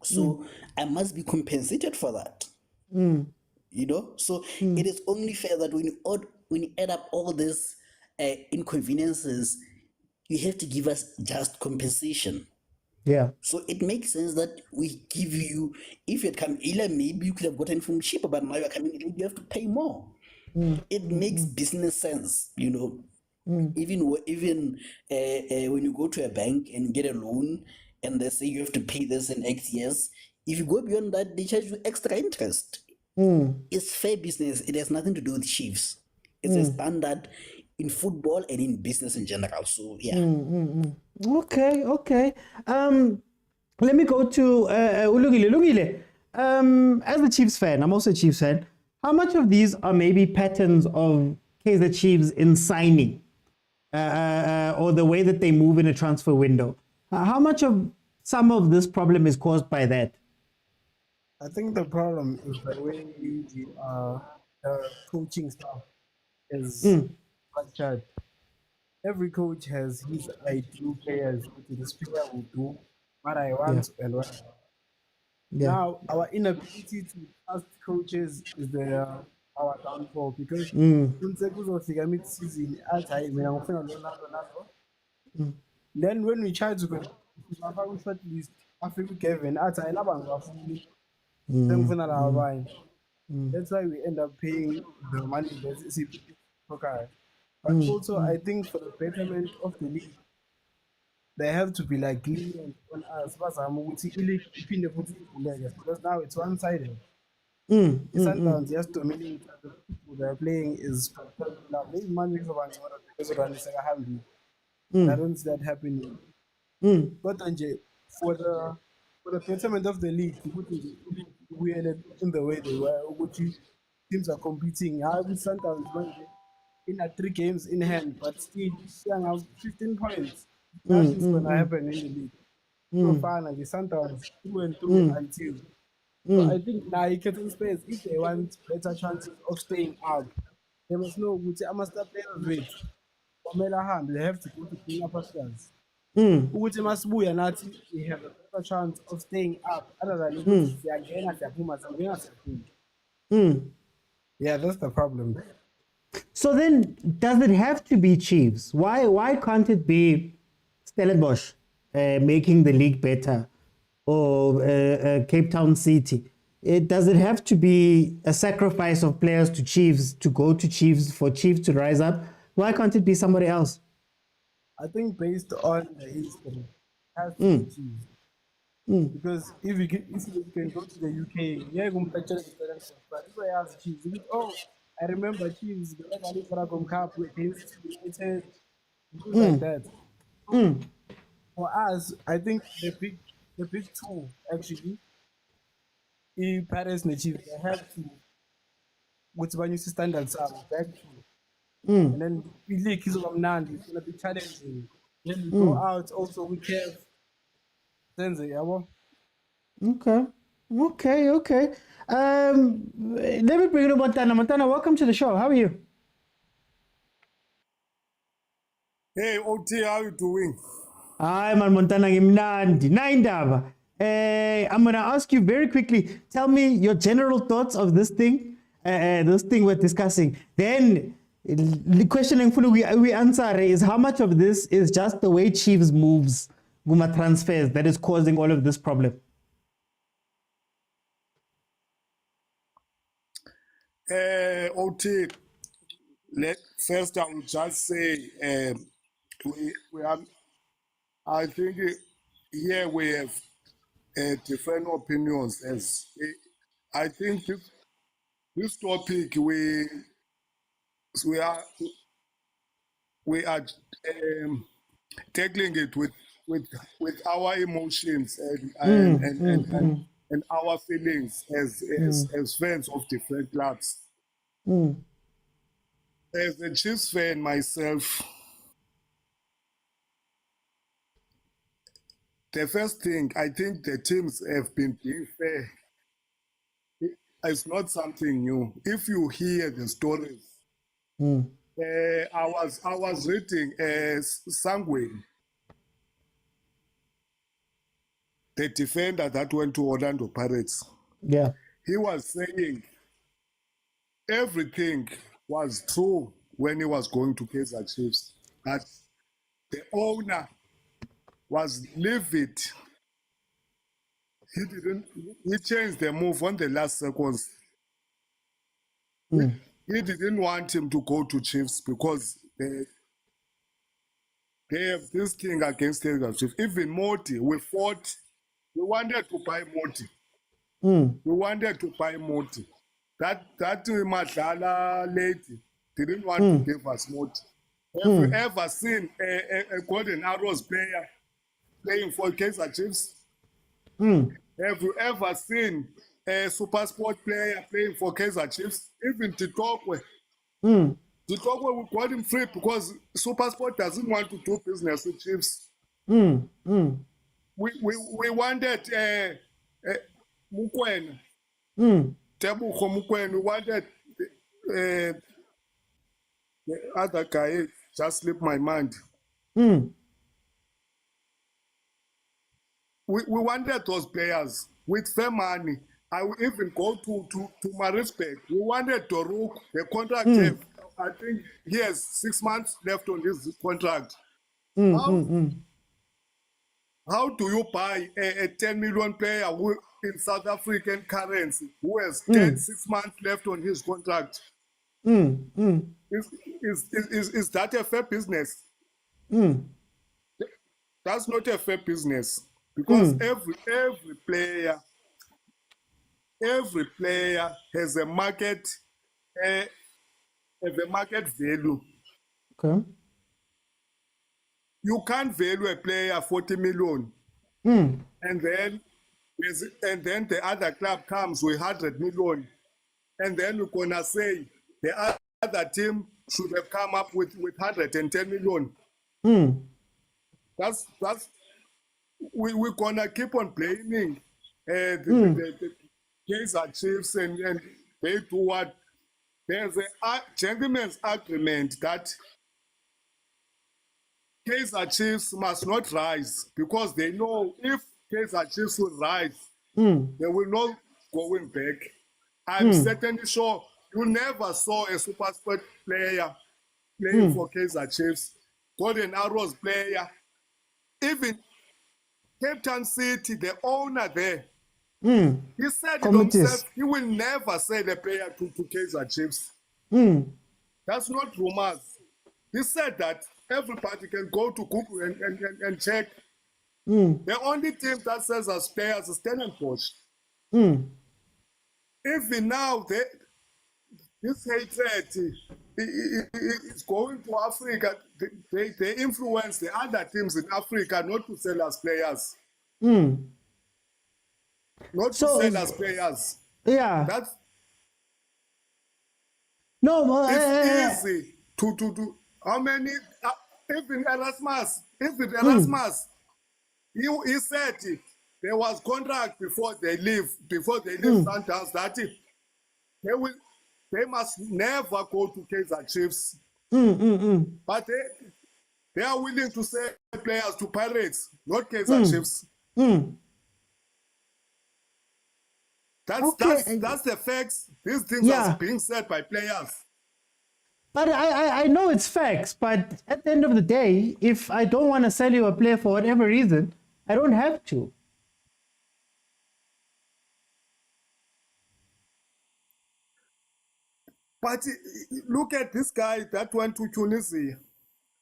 [SPEAKER 10] So I must be compensated for that. So it is only fair that when you add up all these inconveniences, you have to give us just compensation.
[SPEAKER 7] Yeah.
[SPEAKER 10] So it makes sense that we give you, if you had come earlier, maybe you could have gotten from cheaper, but now you're coming early, you have to pay more. It makes business sense, Even when you go to a bank and get a loan and they say you have to pay this in X years, if you go beyond that, they charge you extra interest. It's fair business. It has nothing to do with Chiefs. It's a standard in football and in business in general. So yeah.
[SPEAKER 7] Okay. Let me go to Ulungile. As a Chiefs fan, I'm also a Chiefs fan. How much of these are maybe patterns of Kaizer Chiefs in signing or the way that they move in a transfer window? How much of some of this problem is caused by that?
[SPEAKER 12] I think the problem is the way the coaching staff is structured. Every coach has his ideal players. This player will do what I want and what. Now, our inability to trust coaches is our downfall because mid-season, Then when we tried to go, short list, I think Gavin, I that's why we end up paying the money that's okay. But also, I think for the betterment of the league, they have to be like lenient on us. Because now it's one-sided. Sundowns just dominating the people they're playing is now maybe man makes about because of the second half. I don't see that happening. But for the betterment of the league, we ended in the way they were, which teams are competing. I will Sundowns in 3 games in hand, but still young have 15 points. Nothing's gonna happen in the league. So finally, Sundowns through and through until. So I think now you can space if they want better chances of staying up. They must know which I must start playing with. They have to go to clean up ourselves. Which must be and we have a better chance of staying up other than yeah, that's the problem.
[SPEAKER 7] So then, does it have to be Chiefs? Why can't it be Stellenbosch making the league better, or Cape Town City? Does it have to be a sacrifice of players to Chiefs to go to Chiefs for Chiefs to rise up? Why can't it be somebody else?
[SPEAKER 12] I think based on the history, it has to be Chiefs. Because if you can go to the UK, yeah, but if I ask Chiefs, I remember Chiefs, the Nedbank Cup against United, like that. For us, I think the big two actually, Paris and Chiefs, they have to, which one you see standards are back to. And then the league is going to be challenging. Then we go out also with CAF.
[SPEAKER 7] Okay. Let me bring in Montana. Montana, welcome to the show. How are you?
[SPEAKER 13] Hey, OT, how you doing?
[SPEAKER 7] Hi, man, Montana. I'm going to ask you very quickly. Tell me your general thoughts of this thing we're discussing. Then the question we answer is how much of this is just the way Chiefs moves, Guma transfers, that is causing all of this problem?
[SPEAKER 13] OT, first I will just say I think here we have different opinions. As I think this topic we are tackling it with our emotions and our feelings as fans of different clubs. As a Chiefs fan myself, the first thing, I think the teams have been being fair. It's not something new. If you hear the stories, I was reading Sangweni, the defender that went to Orlando Pirates.
[SPEAKER 7] Yeah.
[SPEAKER 13] He was saying everything was true when he was going to Kaizer Chiefs, that the owner was livid. He changed the move on the last seconds. He didn't want him to go to Chiefs because they have this thing against Kaizer Chiefs. Even Moti, we fought. We wanted to buy Moti. That Madala lady didn't want to give us Moti. Have you ever seen a Golden Arrows player playing for Kaizer Chiefs? Have you ever seen a supersport player playing for Kaizer Chiefs? Even Titokwe. Titokwe, we got him free because supersport doesn't want to do business with Chiefs. We wanted Mokwena. Tebuko Mokwena. We wanted the other guy, just slipped my mind. We wanted those players with fair money. I will even go to Marisbeck. We wanted Doruk. The contract, I think he has 6 months left on his contract. How do you buy a 10 million player who, in South African currency who has 6 months left on his contract? Is that a fair business? That's not a fair business, because every player has a market value.
[SPEAKER 7] Okay.
[SPEAKER 13] You can't value a player 40 million, and then the other club comes with 100 million, and then you're gonna say the other team should have come up with 110 million. That's we're gonna keep on blaming the Kaizer Chiefs, and they do what? There's a gentleman's agreement that Kaizer Chiefs must not rise, because they know if Kaizer Chiefs will rise, they will not going back. I'm certainly sure you never saw a super sport player playing for Kaizer Chiefs, Golden Arrows player, even Cape Town City, the owner there. He said it himself, he will never sell the player to Kaizer Chiefs. That's not rumors. He said that everybody can go to Google and check. The only team that sells us players is Stellenbosch. Even now, this hatred is going to Africa. They influence the other teams in Africa not to sell us players. Not to sell us players.
[SPEAKER 7] Yeah.
[SPEAKER 13] That's
[SPEAKER 7] no.
[SPEAKER 13] It's easy to do. How many? Even Erasmus. He said there was contract before they leave Sundowns that they must never go to Kaizer Chiefs. But they are willing to sell players to Pirates, not Kaizer Chiefs. That's the facts. These things are being said by players.
[SPEAKER 7] But I know it's facts, but at the end of the day, if I don't want to sell you a player for whatever reason, I don't have to.
[SPEAKER 13] But look at this guy that went to Tunisia.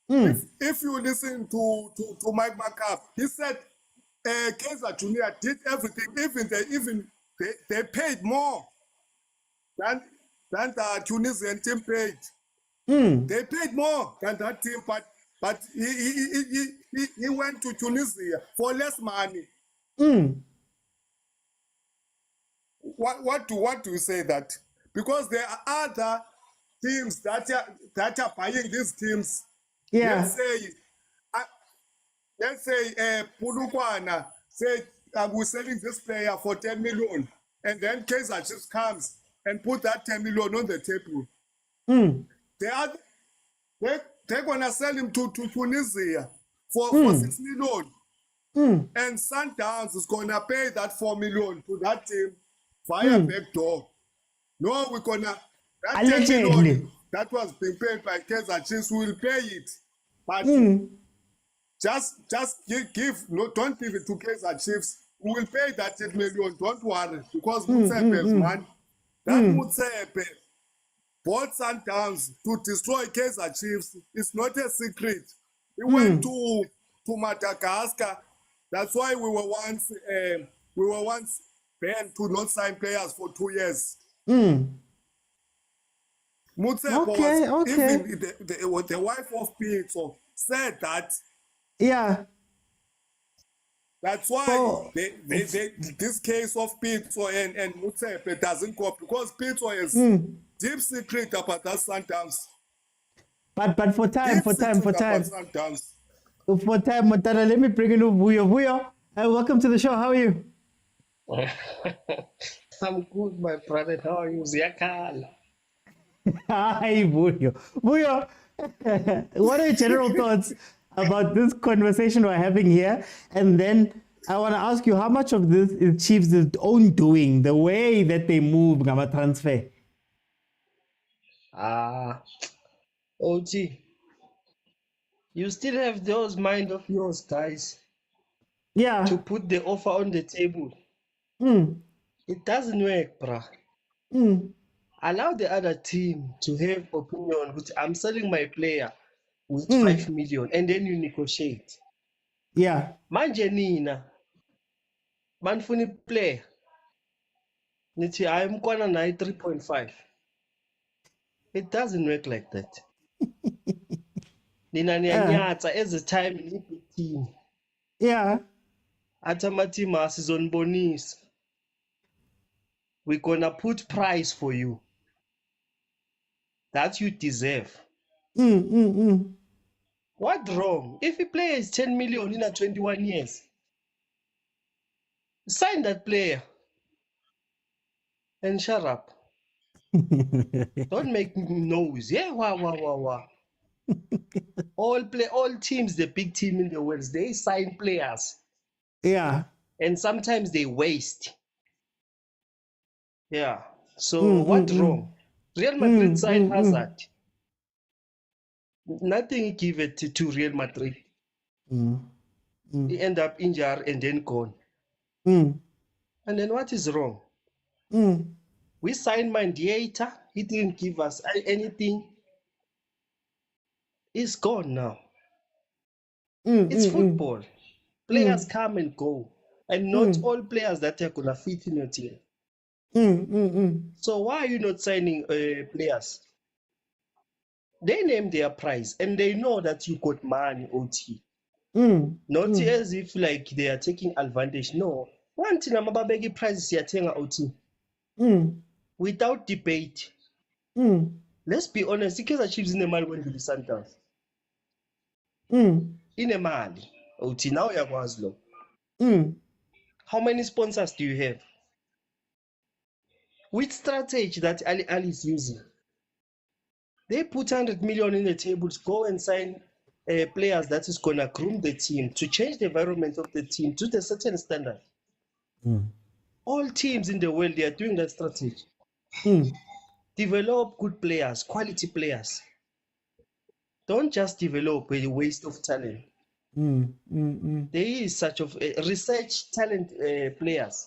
[SPEAKER 13] If you listen to Mike McCaff, he said Kaizer Junior did everything. They paid more than the Tunisian team paid. They paid more than that team, but he went to Tunisia for less money. What do you say that? Because there are other teams that are buying these teams.
[SPEAKER 7] Yeah.
[SPEAKER 13] Let's say Pulukwana said we're selling this player for 10 million, and then Kaizer just comes and put that 10 million on the table. They're gonna sell him to Tunisia for 6 million. And Sundowns is gonna pay that 4 million to that team via backdoor. No, we're gonna that 10 million that was being paid by Kaizer Chiefs, we will pay it. But just don't give it to Kaizer Chiefs. We will pay that 10 million, don't worry, because Motsepe's man, that Motsepe bought Sundowns to destroy Kaizer Chiefs. It's not a secret. He went to Madagascar. That's why we were once banned to not sign players for 2 years. Motsepe even the wife of Pitso said that.
[SPEAKER 7] Yeah.
[SPEAKER 13] That's why this case of Pitso and Motsepe doesn't go, because Pitso is deep secret about that Sundowns.
[SPEAKER 7] But for time, Motara, let me bring in Vuyo. Vuyo, welcome to the show. How are you?
[SPEAKER 14] I'm good, my brother. How are you, Ziakala?
[SPEAKER 7] Hi, Vuyo. Vuyo, what are your general thoughts about this conversation we're having here? And then I want to ask you, how much of this is Chiefs' own doing, the way that they move Gama transfer?
[SPEAKER 14] OG, you still have those mind of yours, guys.
[SPEAKER 7] Yeah.
[SPEAKER 14] To put the offer on the table. It doesn't work, bruh. Allow the other team to have opinion, which I'm selling my player with 5 million, and then you negotiate.
[SPEAKER 7] Yeah.
[SPEAKER 14] Manje nina, manfuni player. Nithi I'm gonna 3.5. It doesn't work like that. Nina niyanyatsa as a time ni big team.
[SPEAKER 7] Yeah.
[SPEAKER 14] Atamateam asizonibonisa. We're gonna put price for you that you deserve. What wrong? If a player is 10 million in a 21 years, sign that player and shut up. Don't make noise. Yeah, wow. All teams, the big team in the world, they sign players.
[SPEAKER 7] Yeah.
[SPEAKER 14] And sometimes they waste. Yeah. So what wrong? Real Madrid signed Hazard. Nothing give it to Real Madrid. He end up injured and then gone. And then what is wrong? We signed Mandiator. He didn't give us anything. He's gone now. It's football. Players come and go. And not all players that are going to fit in your team. So why are you not signing players? They name their price and they know that you got money, OT. Not as if like they are taking advantage. No. One thing I'm about begging prices here, OT. Without debate. Let's be honest, the Kaizer Chiefs in the Mali went to the Sundowns. In a Mali, OT, now you're Guazlo. How many sponsors do you have? Which strategy that Ahly is using? They put 100 million in the tables, go and sign players that is going to groom the team, to change the environment of the team to the certain standard. All teams in the world, they are doing that strategy. Develop good players, quality players. Don't just develop a waste of talent. There is such of research talent players.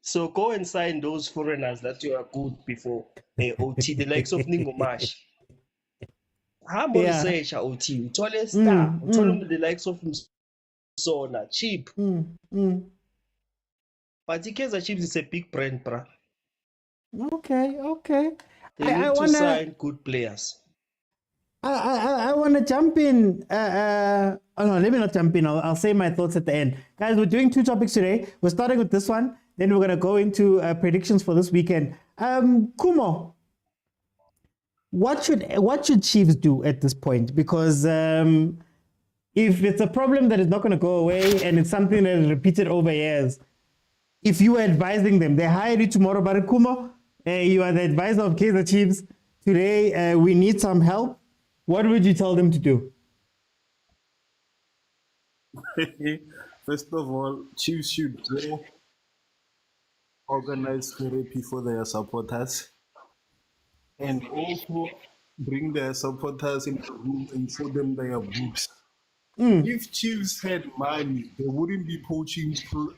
[SPEAKER 14] So go and sign those foreigners that you are good before OT, the likes of Ningomash. How more research OT? Tole star, the likes of Sona, cheap. But the Kaizer Chiefs is a big brand, bruh.
[SPEAKER 7] Okay.
[SPEAKER 14] They need to sign good players.
[SPEAKER 7] I want to jump in. Oh no, let me not jump in. I'll say my thoughts at the end. Guys, we're doing 2 topics today. We're starting with this one. Then we're going to go into predictions for this weekend. Kumo, what should Chiefs do at this point? Because if it's a problem that is not going to go away and it's something that is repeated over years, if you were advising them, they hired you tomorrow, but Kumo, you are the advisor of Kaizer Chiefs. Today, we need some help. What would you tell them to do?
[SPEAKER 8] First of all, Chiefs should organize therapy for their supporters and also bring their supporters into the room and show them their books. If Chiefs had money, they wouldn't be poaching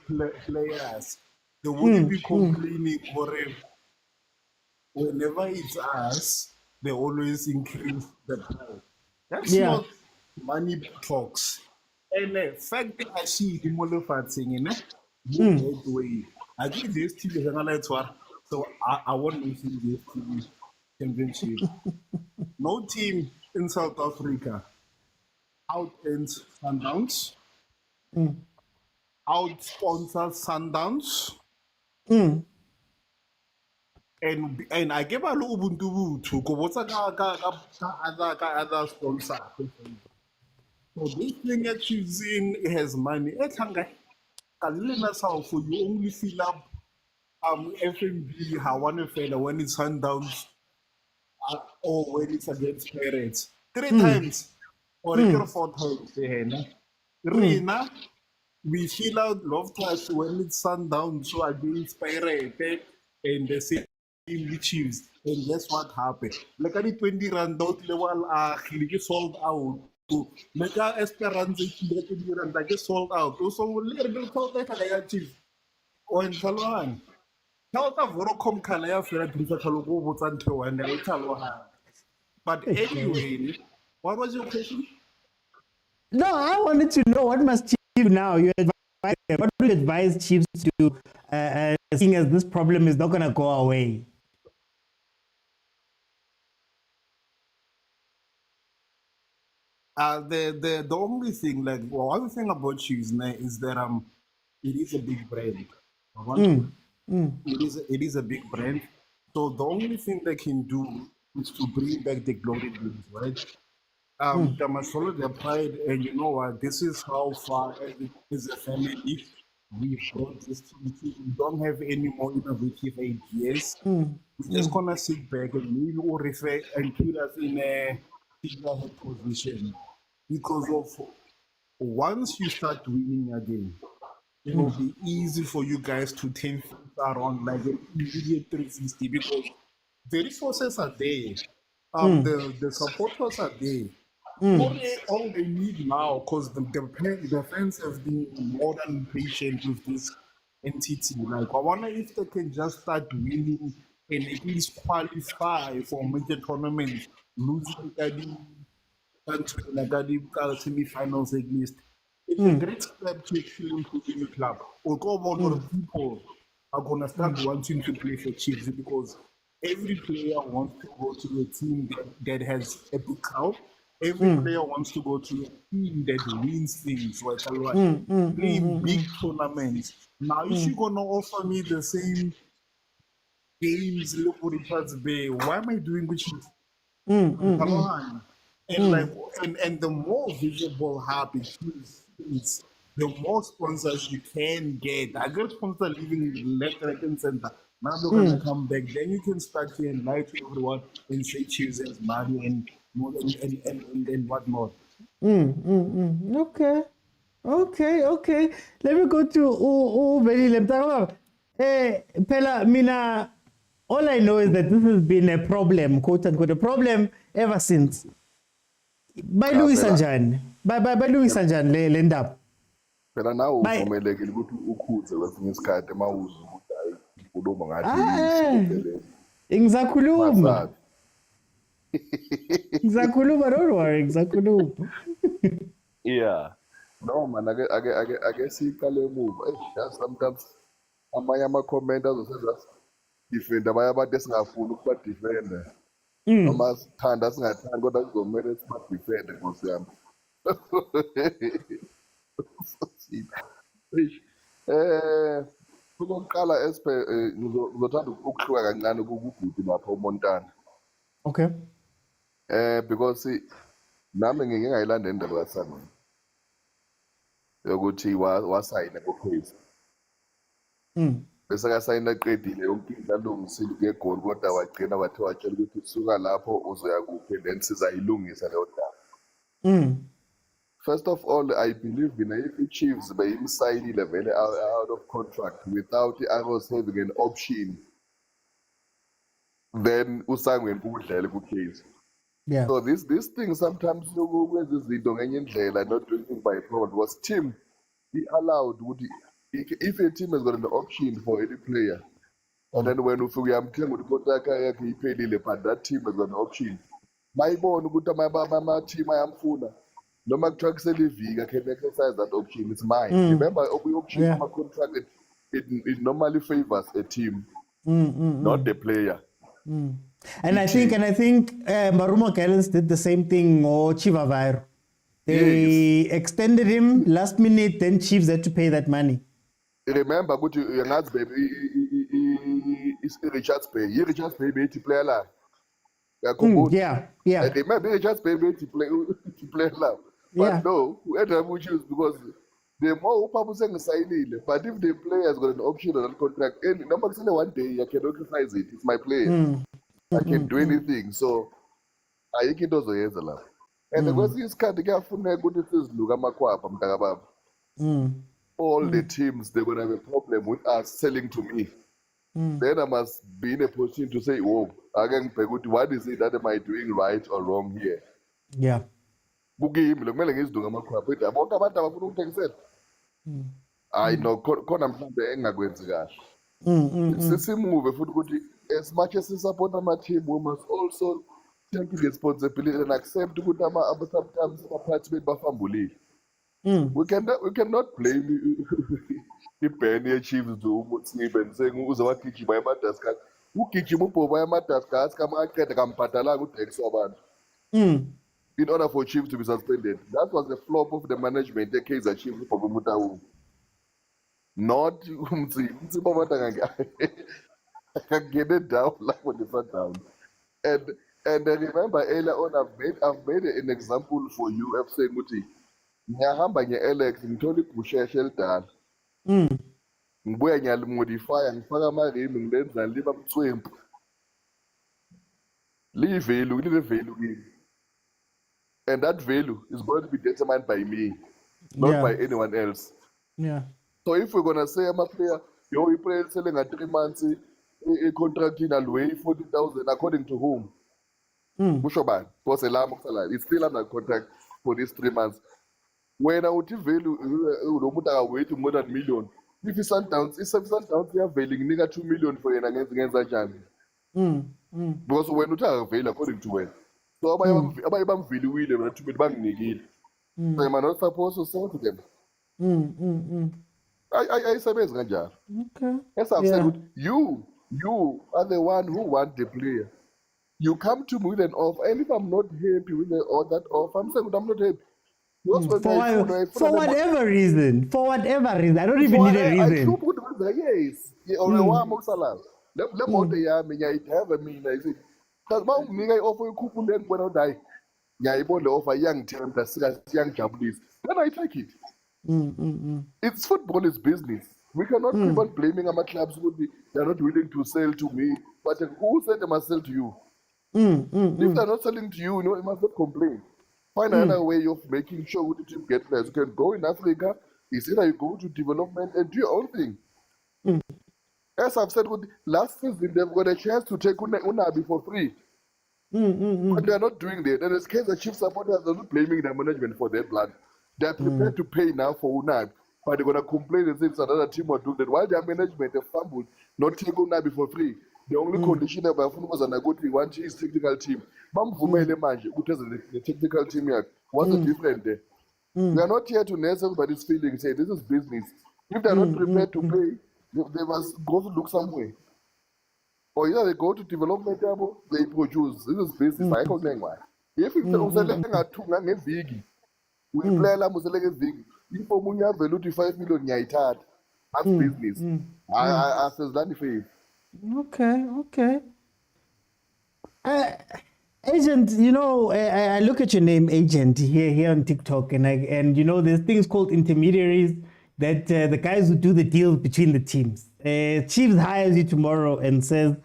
[SPEAKER 8] players. They wouldn't be complaining whenever it's us, they always increase the price. That's not money talks. And the fact that I see the Milford singing, way. I think this team is another one. So I want to see this team championship. No team in South Africa out-ends Sundowns, out-sponsors Sundowns, and I give a little Ubuntu to go what's other sponsor. So this thing that Chiefs in has money. It's hungry. For you only fill up FMB how one fella when it's Sundowns or when it's against Pirates 3 times or 4 times. Rina, we fill out love touch when it's Sundowns so against Pirates and the same the Chiefs. And guess what happened? Like at the 20 rand out level he sold out. to make our Esperance and like just sold out. Also, a little bit of that Chiefs. Or in Salwan. Tell Vorocom Kalaya for a Grisakalo until and then Talohan. But anyway, what was your question?
[SPEAKER 7] No, I wanted to know what must Chiefs do now. What do you advise Chiefs to do, seeing as this problem is not going to go away?
[SPEAKER 8] The only thing, like one thing about Chiefs is that it is a big brand. It is a big brand. So the only thing they can do is to bring back the glory days, right? They must follow their pride, and you know what? This is how far as a family we brought this team. We don't have any more innovative ideas. We're just gonna sit back and maybe we'll refer and put us in a figurehead position, because of once you start winning again, it will be easy for you guys to turn things around like an immediate 360, because the resources are there. The supporters are there. All they need now, because the fans have been more than patient with this entity. Like, I wonder if they can just start winning and at least qualify for major tournaments, losing the semi-finals at least. It's a great step to actually improving the club. Although a lot of people are going to start wanting to play for Chiefs, because every player wants to go to a team that has a big crowd. Every player wants to go to a team that wins things, right? Playing big tournaments. Now, if you're going to offer me the same games, look what it has been, why am I doing with Chiefs? Come on. And the more visible hub it is, the more sponsors you can get. I get sponsors leaving left, right, and center. Now they're gonna come back. Then you can start to lie to everyone and say Chiefs has money and whatnot.
[SPEAKER 7] Okay. Let me go to very Pela Mina. All I know is that this has been a problem, quote unquote, a problem ever since. By Louis Sanjan. By Louis Sanjan, le ndaba.
[SPEAKER 9] Phela nawo uvumelekile ukuthi ukhuze kwesinye isikhathi emawuzi ukuthi hayi ukhuluma ngathi
[SPEAKER 7] ngizakhuluma. Don't worry, ngizakhuluma.
[SPEAKER 9] Yeah. No man, ake siqale emuva. Sometimes amanye ama-comment azosenza defend abanye abantu esingafuni ukuba defender. Noma sithanda singathandi kodwa kuzomele sibadefende Nkosi yami. Ukuqala ngizothanda ukuhluka kancane kubhuti lapha uMontana.
[SPEAKER 7] Okay.
[SPEAKER 9] Because nami ngike ngayilanda indaba kaSangweni yokuthi wasayina koCrazy. Bese kasayina eqedile yonke into alungisile ngegoli, kodwa wagcina wathi watshela ukuthi suka lapho uzoya kuphi, then sizayilungisa leyo ndaba. First of all, I believe if Chiefs beyimsayinile vele out of contract without Arrows having an option, then uSangweni kudlele kuCrazy.
[SPEAKER 7] Yeah.
[SPEAKER 9] So this thing sometimes kwenza izinto ngenye indlela, not doing things by problem, was team he allowed if a team has got an option for any player, and then when uyamthenga ukuthi contract yakhe iphelile, but that team has got an option, bayibona ukuthi ama-team ayamfuna noma kuthiwa kuselivika can exercise that option, it's mine. Remember, option ama-contract, it normally favors a team, not the player.
[SPEAKER 7] And I think Marumo Gallants did the same thing or Chivavairo. They extended him last minute, then Chiefs had to pay that money.
[SPEAKER 9] Remember, good Yanaz baby is Richard's pay. Richard's pay to play alive.
[SPEAKER 7] Yeah.
[SPEAKER 9] Remember, Richard's pay to play alive. But no, whoever we choose, because the more people saying sign, but if the player has got an option on a contract, and number one day I can exercise it. It's my player. I can do anything. So I think it does a lot. And the question is, can't get from there good is look at Makwapa. All the teams, they're going to have a problem with us selling to me. Then I must be in a position to say, oh, again, what is it that am I doing right or wrong here?
[SPEAKER 7] Yeah.
[SPEAKER 9] kukimi lokumele ngizidunga amakhwapha ethi bonke abantu abafuna ukuthengisela hayi no khona mhlawumbe engakwenzi kahle simuve futhi ukuthi as much as support ama-team we must also take responsibility and accept ukuthi sometimes abaphathi bethu bafambulile. We cannot blame ibheni ye-Chiefs to Motsepe and saying uze wagijima eMadagascar. Ugijima ubhoba eMadagascar kama aqeda kamphatalanga uDex wabantu. In order for Chiefs to be suspended. That was the flop of the management at Kaizer Chiefs for Motaung. Not Motsepe get it down like when they sat down. And remember earlier on I've made an example for you of saying Muti. Ngiyahamba nge-Alex ngithola igusheshe elidala. Ngibuya ngiyalimodifya ngifaka ama-rim ngilenza liba mthwempu. Liyi-value kimi. And that value is going to be determined by me, not by anyone else.
[SPEAKER 7] Yeah.
[SPEAKER 9] So if we're gonna say I'm a player, you play selling at 3 months, a contract in Alway 40,000 according to whom? Bushoban, because it's still under contract for these 3 months. When I would value wait to more than million. If it's Sundowns, they are valuing nigga 2 million for an against that jam. Because when you are available according to when. So I'm value with them to be bank nigga. So am I not supposed to sell to them? I say Ganja.
[SPEAKER 7] Okay.
[SPEAKER 9] Yes, I've said you are the one who want the player. You come to me with an offer, and if I'm not happy with that offer, I'm saying I'm not happy.
[SPEAKER 7] For whatever reason, I don't even need a reason.
[SPEAKER 9] Yes, or let have a mean. I say, because my nigga offer you coupon then when I die. Yeah, I bought the offer young term that's young Japanese. Then I take it. It's football is business. We cannot keep on blaming our clubs would be they're not willing to sell to me. But who said they must sell to you? If they're not selling to you, you must not complain. Find another way of making sure the team get players. You can go in Africa, it's either you go to development and do your own thing. As I've said, last season they've got a chance to take Unabi for free. But they're not doing that. And as Kaizer Chiefs supporters are not blaming the management for their blood. They're prepared to pay now for Unabi. But they're going to complain and say it's another team or do that. While their management have fumbled, not take Unabi for free. The only condition of Bafana was a good thing. One is technical team. The technical team here. What's the difference there? We are not here to nurse everybody's feelings. Say this is business. If they're not prepared to pay, they must go to look somewhere. Or either they go to development table, they produce. This is business. I can't think why. If it's big, we play la museleke big. If we have value to 5 million, that's business. I says that faith.
[SPEAKER 7] Okay. Agent, I look at your name, Agent, here on TikTok, and there's things called intermediaries that the guys who do the deals between the teams. Chiefs hires you tomorrow and says,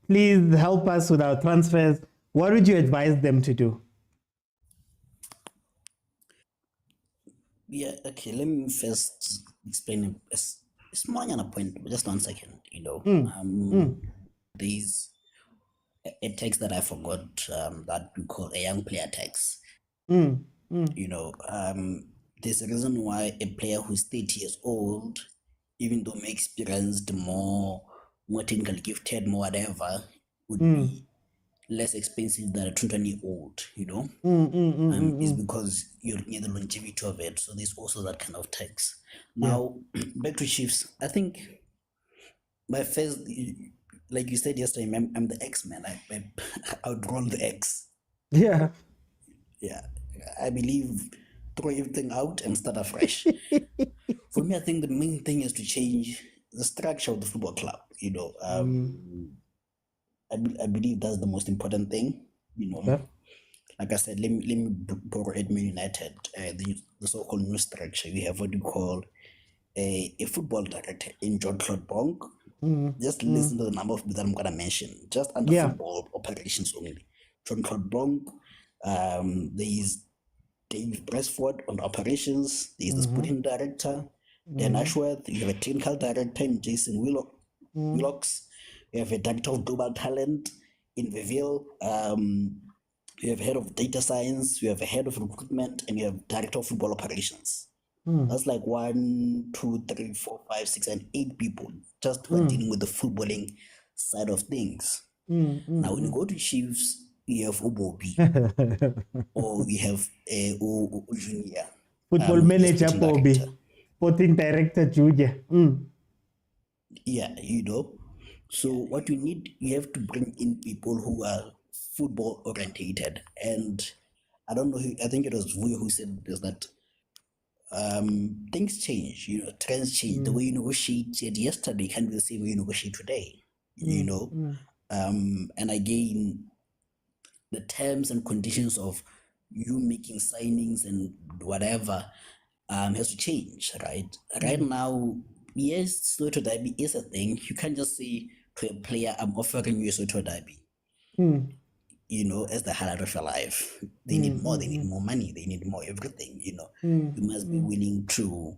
[SPEAKER 7] please help us with our transfers. What would you advise them to do?
[SPEAKER 10] Yeah, okay, let me first explain a small point, just 1 second, There's a tax that I forgot that we call a young player tax. There's a reason why a player who's 30 years old, even though more experienced, more technically gifted, more whatever, would be less expensive than a 20-year-old, It's because you're near the longevity of it. So there's also that kind of tax. Now, back to Chiefs. I think my first, like you said yesterday, I'm the X-Man. I outrun the X.
[SPEAKER 7] Yeah.
[SPEAKER 10] I believe throw everything out and start afresh. For me, I think the main thing is to change the structure of the football club. I believe that's the most important thing. Like I said, let me borrow Edmund United, the so-called new structure. We have what you call a football director in Jordaan Milford. Just listen to the number of people that I'm gonna mention. Just under football operations only. Jordaan Milford. There is Dave Bresford on operations. There is the sporting director, Dan Ashworth. You have a technical director in Jason Willocks. We have a director of global talent in Viville. you have head of data science, you have a head of recruitment, and you have director of football operations. That's like 1, 2, 3, 4, 5, 6, and 8 people just who are dealing with the footballing side of things. Now, when you go to Chiefs, you have Obobi, or you have Junior.
[SPEAKER 7] Football manager, Bobby. Sporting director, Junior.
[SPEAKER 10] Yeah, you know. So what you need, you have to bring in people who are football orientated. And I don't know, I think it was Vuyo who said this, that things change, you know, trends change. The way you negotiated yesterday can't be the same way you negotiate today, you know. And again, the terms and conditions of you making signings and whatever has to change, right? Right now, yes, Soweto Derby is a thing. You can't just say to a player, I'm offering you a Soweto Derby. You know, as the highlight of your life. They need more, they need more money, they need more everything, you know. You must be willing to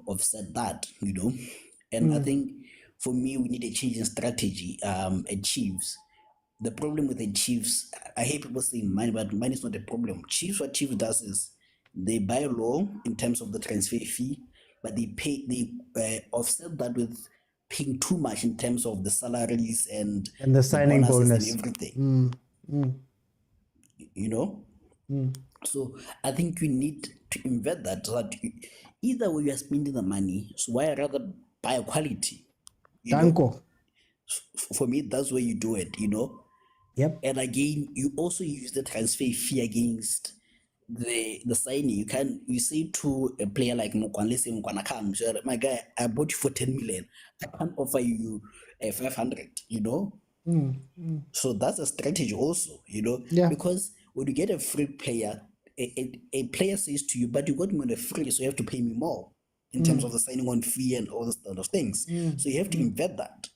[SPEAKER 10] offset that, you know. And I think for me, we need a change in strategy at Chiefs. The problem with the Chiefs, I hate people saying money, but money is not a problem. Chiefs, what Chiefs does is they buy low in terms of the transfer fee, but they offset that with paying too much in terms of the salaries and
[SPEAKER 7] the signing bonus
[SPEAKER 10] and everything. You know? So I think we need to invest that, so that either way you are spending the money, so why rather buy a quality? You know? For me, that's where you do it, you know?
[SPEAKER 7] Yep.
[SPEAKER 10] And again, you also use the transfer fee against the signing. You say to a player like Mokwena, let's say Mokwena comes, my guy, I bought you for 10 million. I can't offer you 500, you know? So that's a strategy also, you know? Because when you get a free player, a player says to you, but you got me on a free, so you have to pay me more in terms of the signing on fee and all those sort of things. So you have to invest that.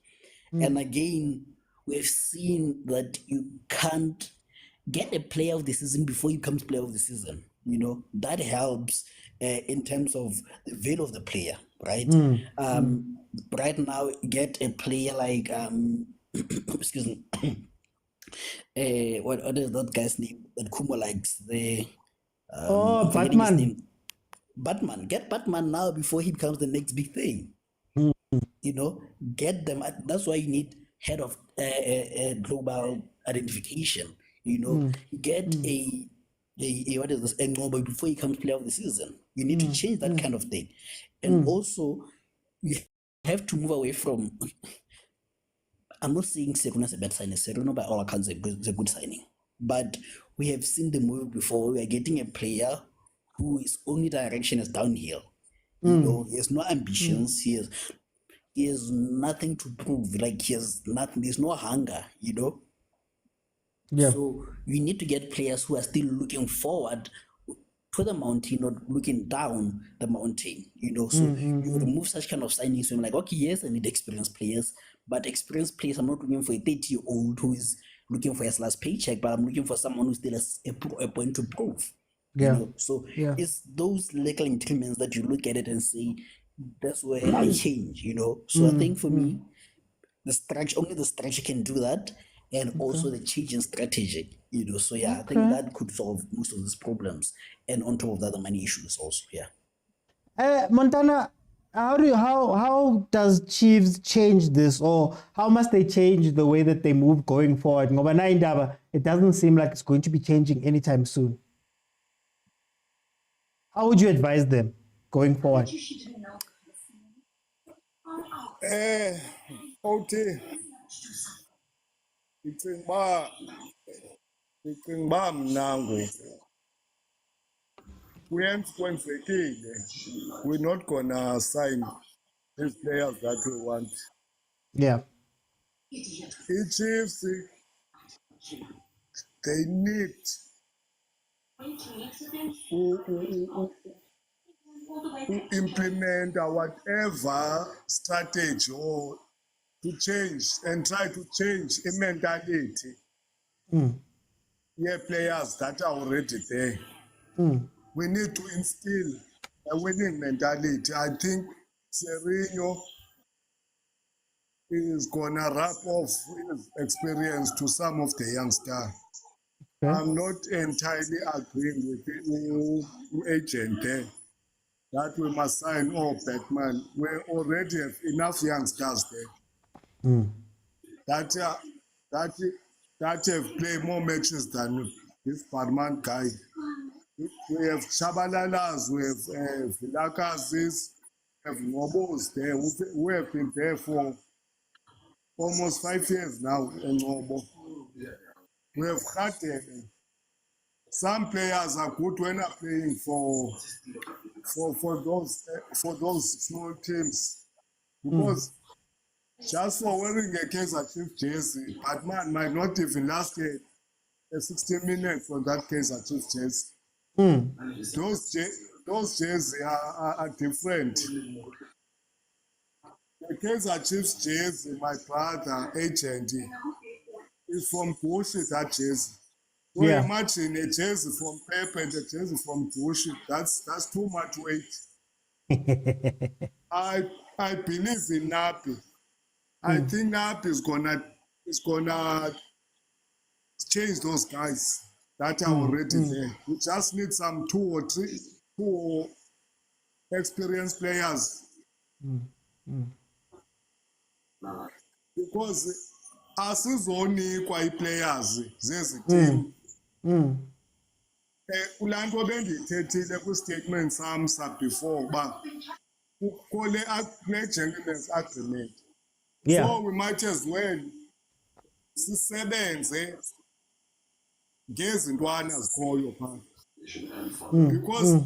[SPEAKER 10] And again, we've seen that you can't get a player of the season before he becomes player of the season. You know, that helps in terms of the value of the player, right? Right now, get a player like, excuse me, what is that guy's name that Kumo likes? I'm forgetting his name. Batman. Get Batman now before he becomes the next big thing. You know, get them. That's why you need head of global identification. You know, get a what is this? A global before he comes player of the season. You need to change that kind of thing, and also you have to move away from. I'm not saying Seruno is a bad signing. Seruno, by all accounts, is a good signing. But we have seen the movie before. We are getting a player whose only direction is downhill. You know, he has no ambitions. He has nothing to prove. Like, he has nothing. There's no hunger, you know? So you need to get players who are still looking forward to the mountain, not looking down the mountain, you know? So you remove such kind of signings. So I'm like, okay, yes, I need experienced players, but experienced players, I'm not looking for a 30-year-old who is looking for his last paycheck, but I'm looking for someone who still has a point to prove. You know? So it's those little increments that you look at it and say, that's where I change, you know? So I think for me, only the structure can do that, and also the change in strategy, you know? So I think that could solve most of these problems, and on top of that, the money issues also,
[SPEAKER 7] Montana, how does Chiefs change this, or how must they change the way that they move going forward? It doesn't seem like it's going to be changing anytime soon. How would you advise them going forward?
[SPEAKER 13] Uthi ndicinga uba mna ngoku kwenzekile, we're not gonna sign these players that we want. Chiefs, they need to implement whatever strategy or to change and try to change the mentality. Players that are already there. We need to instill a winning mentality. I think Serino is gonna wrap off his experience to some of the youngsters. I'm not entirely agreeing with the agent there that we must sign all Batman. We already have enough youngsters there that have played more matches than this Barman guy. We have Chabalalas, we have Vilakazis, we have Ngobos there who have been there for almost 5 years now in Ngobo. We have Khate. Some players are good when they're playing for those small teams. Because just for wearing a Kaizer Chiefs jersey, Batman might not even last a 60 minutes on that Kaizer Chiefs jersey. Those jerseys are different. The Kaizer Chiefs jersey, my brother, agent, is from Bullshit, that jersey. So imagine a jersey from Pep and a jersey from Bullshit. That's too much weight. I believe in Napi. I think Napi is gonna change those guys that are already there. We just need some two experienced players. Because asizonikwa ii-players zezi team. Kulaa nto bendiyithethile kwi-statement sam before uba kule gentleman's agreement. So we might as well sisebenze ngezintwana zikhoyo phaa. Because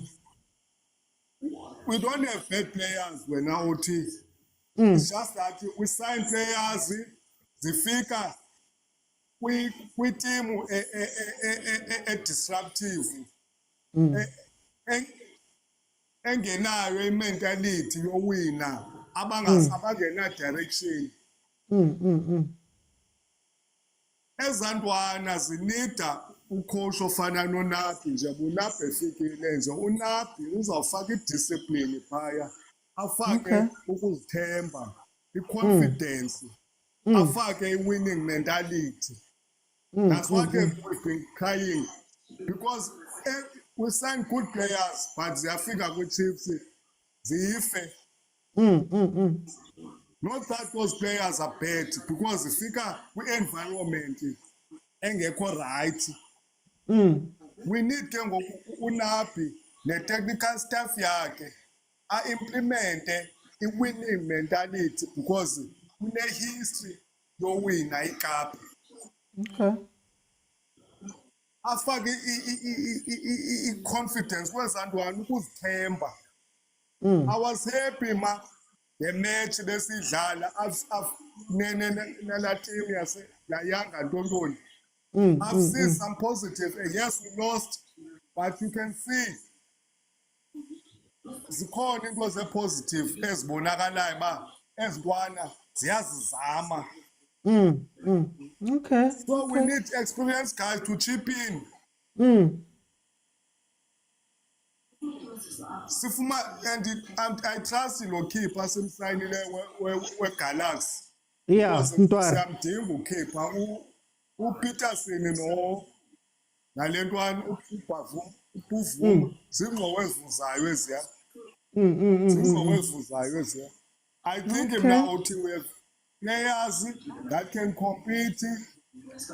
[SPEAKER 13] we don't have bad players wena uthi. It's just that we sign players, zifika kwi-team disruptive, engenayo i-mentality yowina, abangena-direction. Ezantwana zinida ucoach ofana noNapi nje, uNapi efikile nje, uNapi uzawufaka idiscipline phaya, afake ukuzithemba, i-confidence, afake i-winning mentality. That's what we've been crying. Because we sign good players, but ziyafika kwi-Chiefs, zife. Not that those players are bad, because zifika kwi-environment engekho right. We need ke ngoku uNapi ne-technical staff yakhe implemente i-winning mentality, because une-history yowina iCup. Afake i-confidence kwezantwana, ukuzithemba. I was happy the match besidlala nala team yayanga Ntontoni. I've seen some positive. Yes, we lost, but you can see zikhona into ze-positive ezibonakalayo uba ezintwana ziyazizama. So we need experienced guys to chip in. Sifuma, and I trust in keeper simsayinile we-Galaxy. Siyamdinga ukhipha uPeterson nale ntwana uBuvu zingqowe ezivuzayo eziya. Zingqowe ezivuzayo eziya. I think now we have players that can compete.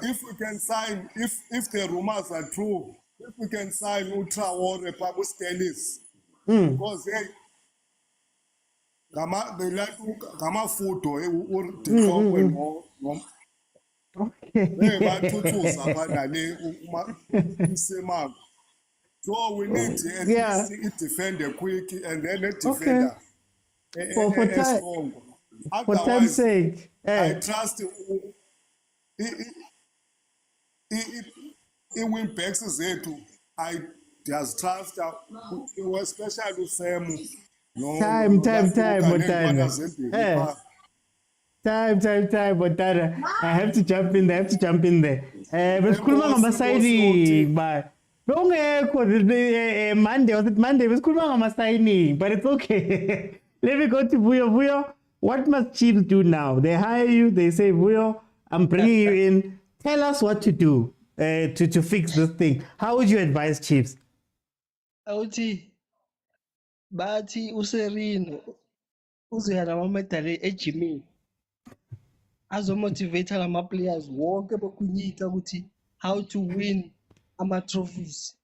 [SPEAKER 13] If we can sign, if the rumors are true, if we can sign Traore Pabu Stellis, because they like photo so we need to defend the quick and then a defender.
[SPEAKER 7] For time's sake,
[SPEAKER 13] I trust win backs zethu. I just trust especially Sam.
[SPEAKER 7] Time, Botana. Botana. I have to jump in there. But Kulma Masaini, but Monday, was it Monday? Was Kulma Masaini, but it's okay. Let me go to Vuyo. What must Chiefs do now? They hire you, they say, Vuyo, I'm bringing you in. Tell us what to do. to fix this thing. How would you advise Chiefs?
[SPEAKER 14] Awuthi bathi uSerino uzoya namamedali ejimini azomotivate lama players wonke bokunyika ukuthi how to win ama-trophies.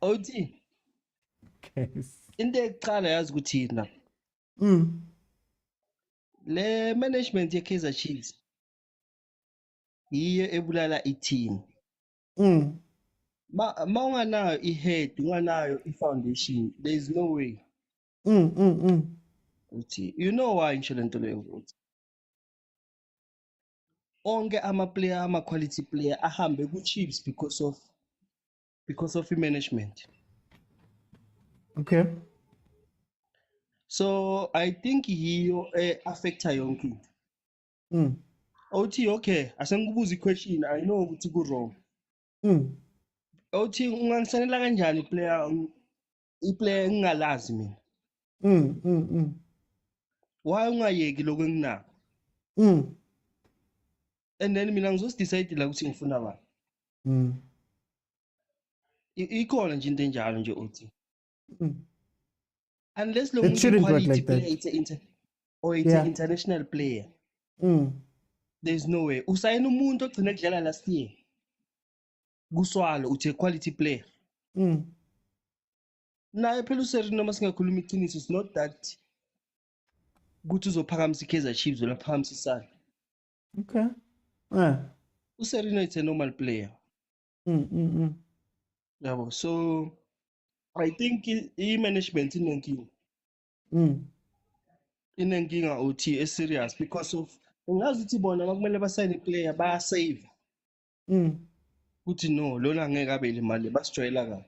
[SPEAKER 14] Awuthi into ekuqala yazi ukuthi na le management ye-Kaizer Chiefs yiyo ebulala i-team. Ma unganayo i-head, unganayo i-foundation, there is no way. You know why ngisho lento leyo? Onke ama-player, ama-quality player ahambe ku-Chiefs because of i-management.
[SPEAKER 7] Okay.
[SPEAKER 14] So I think yiyo affecta yonke into. Awuthi okay, asengikubuza i-question, I know ukuthi ku-wrong. Awuthi ungangisanela kanjani i-player engingalazi mina? Why ungayeki lokho enginako? And then mina ngizodecide la ukuthi ngifuna bani. Ikhona nje into enjalo nje uthi. Unless lo muntu quality player it's an international player. There's no way. Usayina umuntu ogcina ekudlala last year. Kuswalo uthi quality player. Naye phela uSerino noma singakhuluma iqiniso, it's not that ukuthi uzophakamisa iKaizer Chiefs laphakamisa isandla.
[SPEAKER 7] Okay.
[SPEAKER 14] uSerino is a normal player. Yabo, so I think i-management inenkinga. Inenkinga uthi serious because of ungazi ukuthi bona makumele basayine player bayasave. Uthi no, lona ngeke abe imali basijwayela kabi.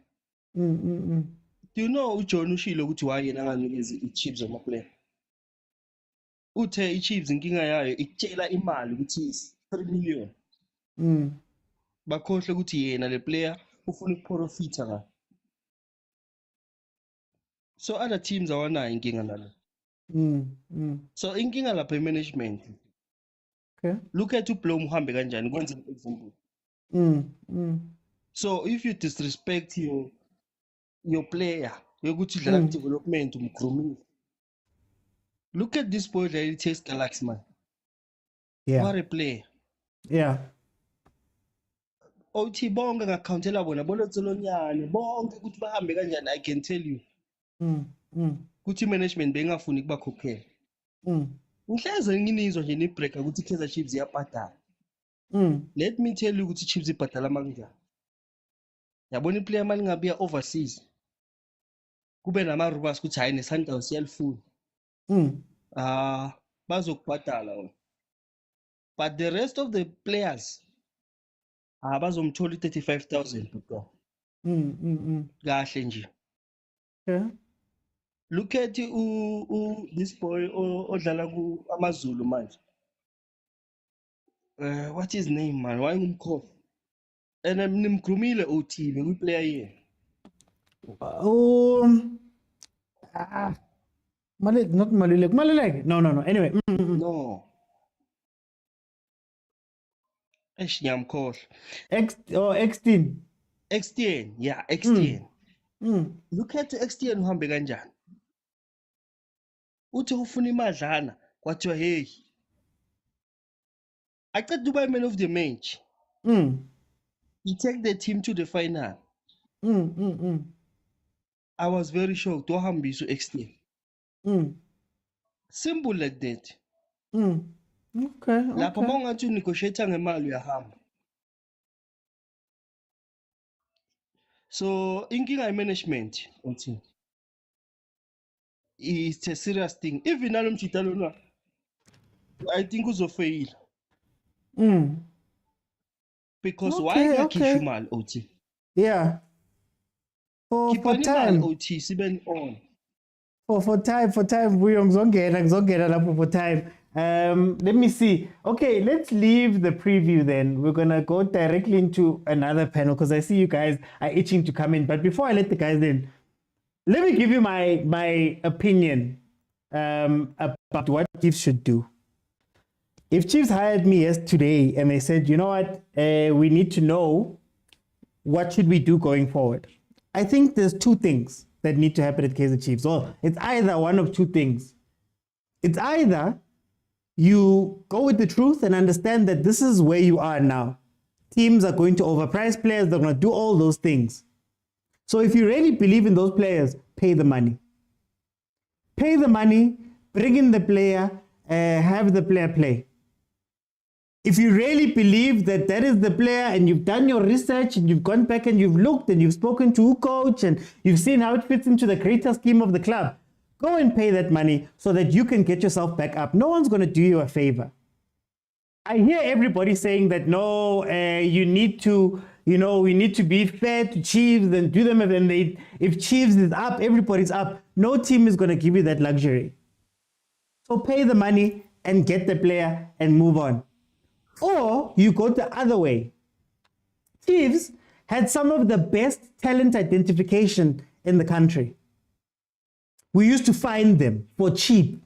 [SPEAKER 14] Do you know uJohn ushilo ukuthi wayena anganikezi i-Chiefs ama-player? Uthe i-Chiefs inkinga yayo ikutshela imali ukuthi 3 million. Bakhohle ukuthi yena le player ufuna ukuprofita ngayo. So other teams awanayo inkinga nalo. So inkinga lapha i-management.
[SPEAKER 7] Okay.
[SPEAKER 14] Look at uBlom uhambe kanjani kwenza example. So if you disrespect your player, yokuthi dlala development umgrumile. Look at this boy that he takes Galaxy man.
[SPEAKER 7] Yeah.
[SPEAKER 14] What a player.
[SPEAKER 7] Yeah.
[SPEAKER 14] Uthi bonke ngakountela bona bolotsolonyane bonke ukuthi bahambe kanjani, I can tell you. Kuthi management bengafuni kubakhokhela. Ngihleze nginizwa nje ni break ukuthi iKaizer Chiefs iyabhadala. Let me tell you ukuthi Chiefs ibhadala manjani. Yabona iplayer mali ngabiya overseas. Kube namarubas ukuthi hayi neSundowns yalifuna. Bazokubhadala wona. But the rest of the players bazomthola 35,000 bro. Kahle nje.
[SPEAKER 7] Yeah.
[SPEAKER 14] Look at this boy odlala ku amaZulu manje. What is his name man? Why ngumkhofu? And nimgrumile uthile kwi player here.
[SPEAKER 7] Not Malulek. No. Anyway.
[SPEAKER 14] No. Nyamkhohle.
[SPEAKER 7] X10.
[SPEAKER 14] X10, yeah, X10. Look at X10 uhambe kanjani. Uthi ufuna imadlana kwathiwa hey. Aqeda uba man of the match. He take the team to the final. I was very shocked. Wahambisa X10. Simple like that.
[SPEAKER 7] Okay.
[SPEAKER 14] Lapho mongathi unegotiate ngemali uyahamba. So inkinga management uthi it's a serious thing. Even nalo mjitalo na I think uzofail. Because why ngakhishwa imali uthi?
[SPEAKER 7] Yeah. For time
[SPEAKER 14] uthi sibe on.
[SPEAKER 7] For time ngizongena lapho for time. Let me see. Okay, let's leave the preview then. We're gonna go directly into another panel because I see you guys are itching to come in. But before I let the guys in, let me give you my opinion about what Chiefs should do. if Chiefs hired me yesterday and they said, you know what, we need to know what should we do going forward, I think there's two things that need to happen at Kaizer Chiefs. Well, it's either one of two things. It's either you go with the truth and understand that this is where you are now. Teams are going to overprice players. They're going to do all those things. So if you really believe in those players, pay the money. Pay the money, bring in the player, have the player play. If you really believe that that is the player and you've done your research and you've gone back and you've looked and you've spoken to a coach and you've seen how it fits into the greater scheme of the club, go and pay that money so that you can get yourself back up. No one's going to do you a favor. I hear everybody saying that, no, you need to, we need to be fair to Chiefs and do them. And if Chiefs is up, everybody's up. No team is going to give you that luxury. So pay the money and get the player and move on. Or you go the other way. Chiefs had some of the best talent identification in the country. We used to find them for cheap.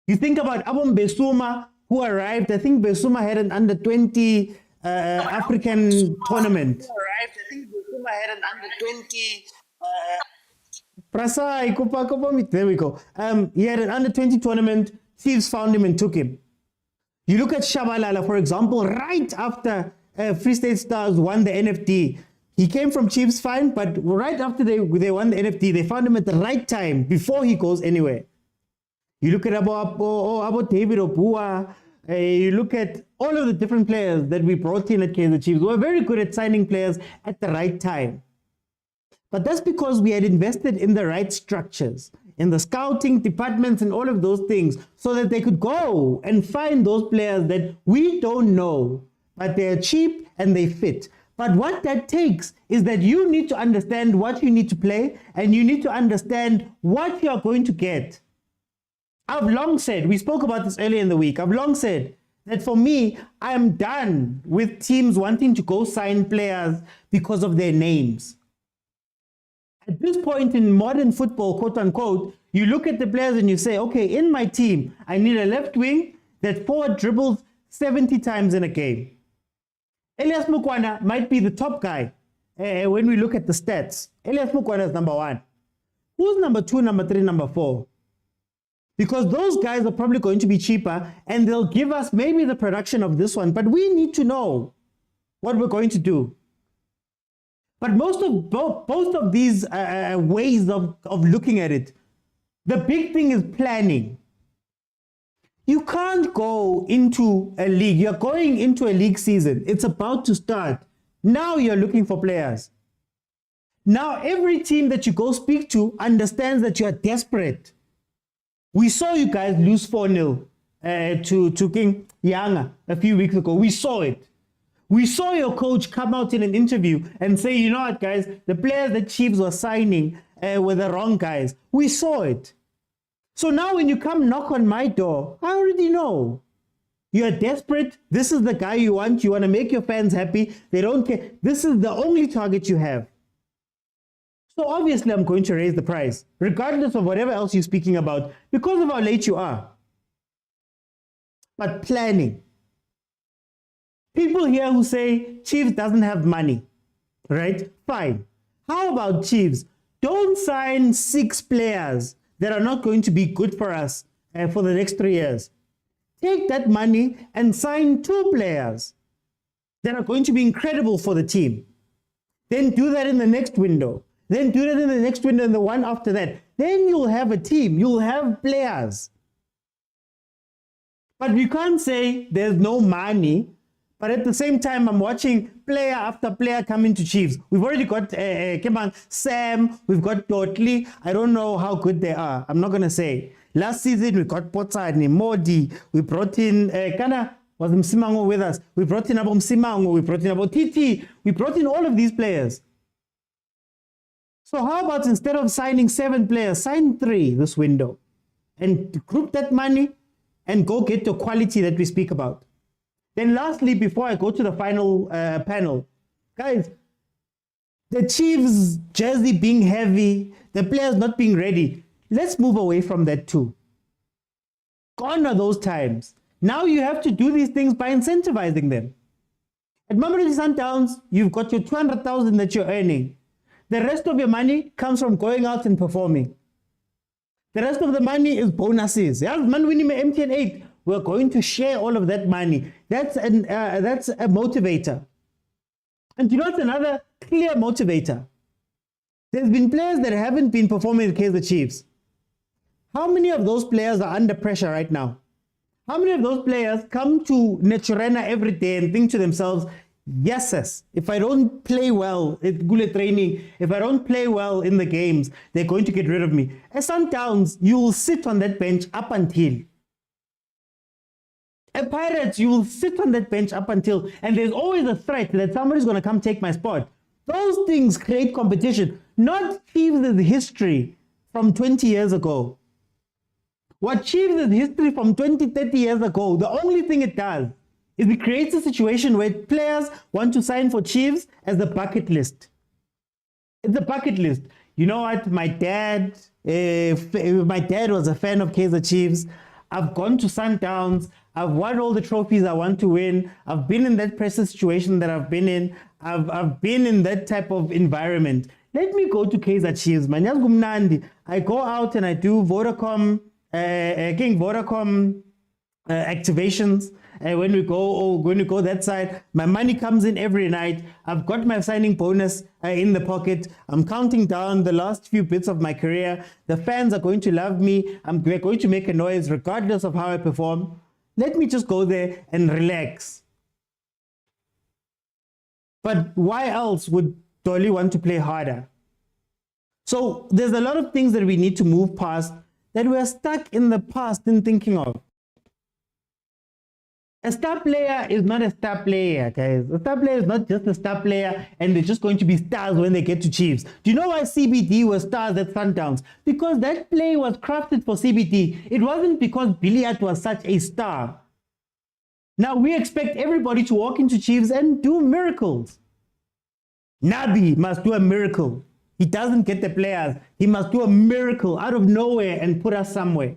[SPEAKER 7] You think about Abom Besuma, who arrived. I think Besuma had an under-20 African tournament. There we go. He had an under-20 tournament. Chiefs found him and took him. You look at Shabalala, for example, right after Free State Stars won the NFT. He came from Chiefs fine, but right after they won the NFT, they found him at the right time before he goes anywhere. You look at Abo David Obua. You look at all of the different players that we brought in at Kaizer Chiefs. We were very good at signing players at the right time. But that's because we had invested in the right structures, in the scouting departments and all of those things, so that they could go and find those players that we don't know, but they're cheap and they fit. But what that takes is that you need to understand what you need to play, and you need to understand what you're going to get. I've long said, we spoke about this earlier in the week, I've long said that for me, I'm done with teams wanting to go sign players because of their names. At this point in modern football, quote unquote, you look at the players and you say, okay, in my team, I need a left wing that forward dribbles 70 times in a game. Elias Mokwena might be the top guy when we look at the stats. Elias Mokwena is number 1. Who's number 2, number 3, number 4? Because those guys are probably going to be cheaper and they'll give us maybe the production of this one, but we need to know what we're going to do. But both of these ways of looking at it, the big thing is planning. You can't go into a league. You're going into a league season. It's about to start. Now you're looking for players. Now every team that you go speak to understands that you're desperate. We saw you guys lose 4-0 to King Yanga a few weeks ago. We saw it. We saw your coach come out in an interview and say, you know what, guys, the players that Chiefs were signing were the wrong guys. We saw it. So now when you come knock on my door, I already know. You're desperate. This is the guy you want. You want to make your fans happy. They don't care. This is the only target you have. So obviously I'm going to raise the price, regardless of whatever else you're speaking about, because of how late you are. But planning. People here who say Chiefs doesn't have money, right? Fine. How about Chiefs? Don't sign 6 players that are not going to be good for us for the next 3 years. Take that money and sign 2 players that are going to be incredible for the team. Then do that in the next window. Then do that in the next window and the one after that. Then you'll have a team. You'll have players. But you can't say there's no money. But at the same time, I'm watching player after player come into Chiefs. We've already got Sam, we've got Totley. I don't know how good they are. I'm not going to say. Last season, we got Potsani, Modi. We brought in, was Msimango with us. We brought in Abo Msimango. We brought in Abo Titi. We brought in all of these players. So how about instead of signing 7 players, sign 3 this window and group that money and go get the quality that we speak about. Then lastly, before I go to the final panel, guys, the Chiefs jersey being heavy, the players not being ready, let's move away from that too. Gone are those times. Now you have to do these things by incentivizing them. At Mamelodi Sundowns, you've got your 200,000 that you're earning. The rest of your money comes from going out and performing. The rest of the money is bonuses. Yeah, man, winning MTN 8. We're going to share all of that money. That's a motivator. And you know what's another clear motivator? There's been players that haven't been performing at Kaizer Chiefs. How many of those players are under pressure right now? How many of those players come to Naturena every day and think to themselves, yes, if I don't play well at Gule training, if I don't play well in the games, they're going to get rid of me. At Sundowns, you will sit on that bench up until. At Pirates, you will sit on that bench up until, and there's always a threat that somebody's going to come take my spot. Those things create competition, not Chiefs' history from 20 years ago. What Chiefs' history from 20, 30 years ago, the only thing it does is it creates a situation where players want to sign for Chiefs as a bucket list. It's a bucket list. You know what? My dad was a fan of Kaizer Chiefs. I've gone to Sundowns. I've won all the trophies I want to win. I've been in that pressure situation that I've been in. I've been in that type of environment. Let me go to Kaizer Chiefs. I go out and I do Vodacom activations. When we go that side, my money comes in every night. I've got my signing bonus in the pocket. I'm counting down the last few bits of my career. The fans are going to love me. We're going to make a noise regardless of how I perform. Let me just go there and relax. But why else would Dolly want to play harder? So there's a lot of things that we need to move past that we're stuck in the past in thinking of. A star player is not a star player, guys. A star player is not just a star player and they're just going to be stars when they get to Chiefs. Do you know why CBD was stars at Sundowns? Because that play was crafted for CBD. It wasn't because Billiard was such a star. Now we expect everybody to walk into Chiefs and do miracles. Nabi must do a miracle. He doesn't get the players. He must do a miracle out of nowhere and put us somewhere.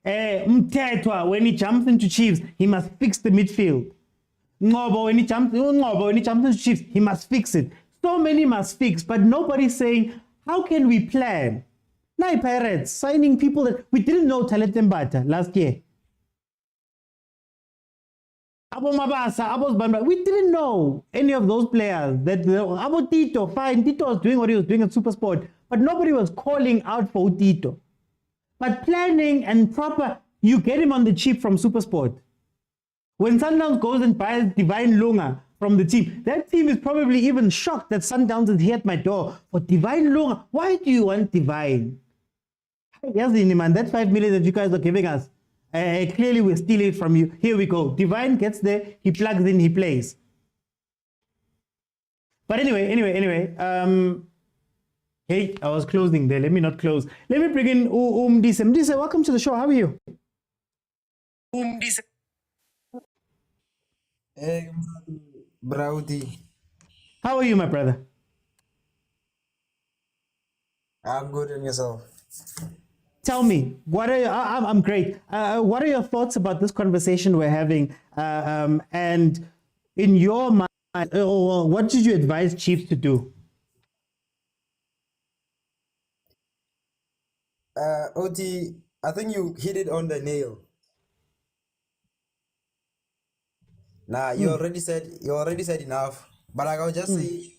[SPEAKER 7] Mtetwa, when he jumps into Chiefs, he must fix the midfield. Ngobo, when he jumps into Chiefs, he must fix it. So many must fix, but nobody's saying, how can we plan? Now Pirates signing people that we didn't know Talentembata last year. We didn't know any of those players. Abo Tito, fine, Tito was doing what he was doing at Supersport, but nobody was calling out for Tito. But planning and proper, you get him on the cheap from Supersport. When Sundowns goes and buys Divine Lunga from the team, that team is probably even shocked that Sundowns is here at my door for Divine Lunga. Why do you want Divine? Yes, man, that 5 million that you guys are giving us, clearly we're stealing it from you. Here we go. Divine gets there, he plugs in, he plays. But anyway, hey, I was closing there. Let me not close. Let me bring in Mdise. Mdise, welcome to the show. How are you?
[SPEAKER 15] Hey, Browdy.
[SPEAKER 7] How are you, my brother?
[SPEAKER 15] I'm good, and yourself?
[SPEAKER 7] Tell me, what are I'm great. What are your thoughts about this conversation we're having? And in your mind, what did you advise Chiefs to do?
[SPEAKER 15] Oti, I think you hit it on the nail. Nah, you already said enough. But I'll just say,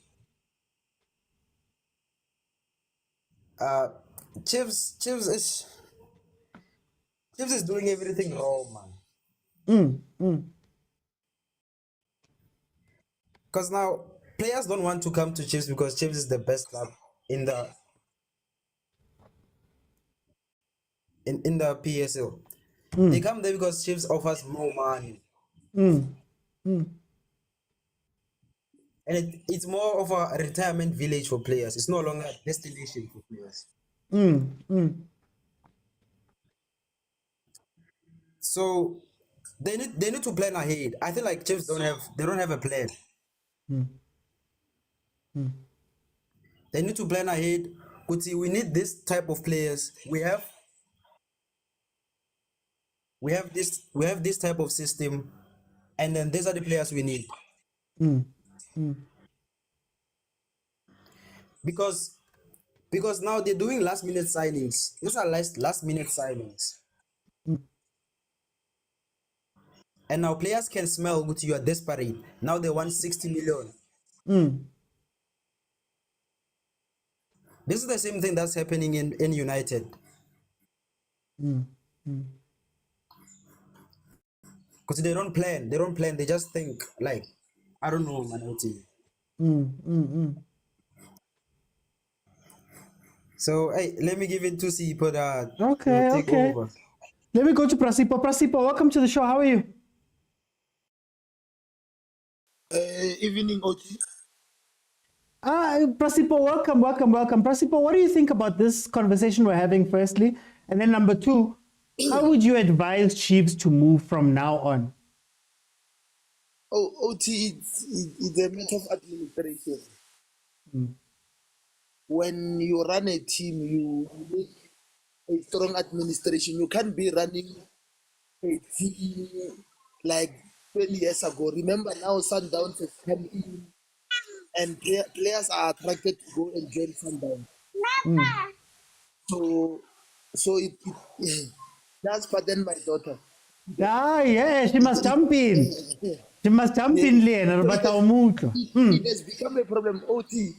[SPEAKER 15] Chiefs is doing everything wrong, man. Because now players don't want to come to Chiefs because Chiefs is the best club in the PSL. They come there because Chiefs offers more money. And it's more of a retirement village for players. It's no longer a destination for players. So they need to plan ahead. I feel like Chiefs don't have a plan. They need to plan ahead. We need this type of players. We have we have this type of system, and then these are the players we need. Because now they're doing last minute signings. These are last minute signings. And now players can smell what you are desperate. Now they want 60 million. This is the same thing that's happening in United. Because they don't plan. They just think like, I don't know, man. So hey, let me give it to Sipo that
[SPEAKER 7] Okay,
[SPEAKER 15] take
[SPEAKER 7] okay.
[SPEAKER 15] over.
[SPEAKER 7] Let me go to Prasipo. Prasipo, welcome to the show. How are you?
[SPEAKER 8] Evening, Oti.
[SPEAKER 7] Prasipo, welcome. Prasipo, what do you think about this conversation we're having, firstly? And then number two, how would you advise Chiefs to move from now on?
[SPEAKER 8] Oh, Oti, it's a matter of administration. When you run a team, you need a strong administration. You can't be running a team like 20 years ago. Remember now, Sundowns has come in, and players are attracted to go and join Sundowns. So it that's pardon my daughter.
[SPEAKER 7] Yeah, she must jump in. She must jump in, Lena.
[SPEAKER 8] It has become a problem. OT,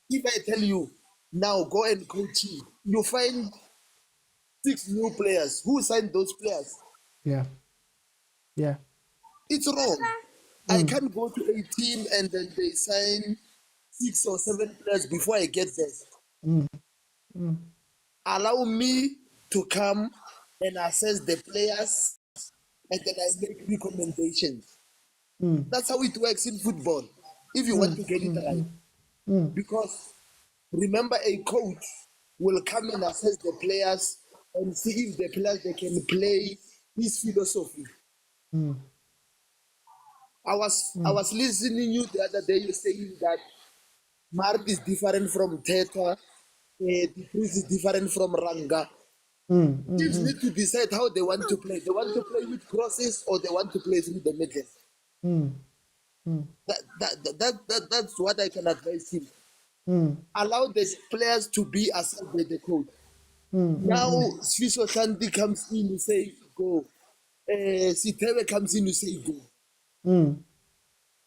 [SPEAKER 8] if I tell you now go and coach you find 6 new players. Who signed those players?
[SPEAKER 7] Yeah.
[SPEAKER 8] It's wrong. I can't go to a team and then they sign 6 or 7 players before I get there. Allow me to come and assess the players and then I make recommendations. That's how it works in football. If you want to get it right. Because remember, a coach will come and assess the players and see if the players they can play his philosophy. I was listening you the other day. You saying that Mart is different from Teta, Patrice is different from Ranga. Teams need to decide how they want to play. They want to play with crosses or they want to play through the middle. That's what I can advise him. Allow the players to be assessed by the coach. Now, Sfiso Shanti comes in, you say go. Sitebe comes in, you say go.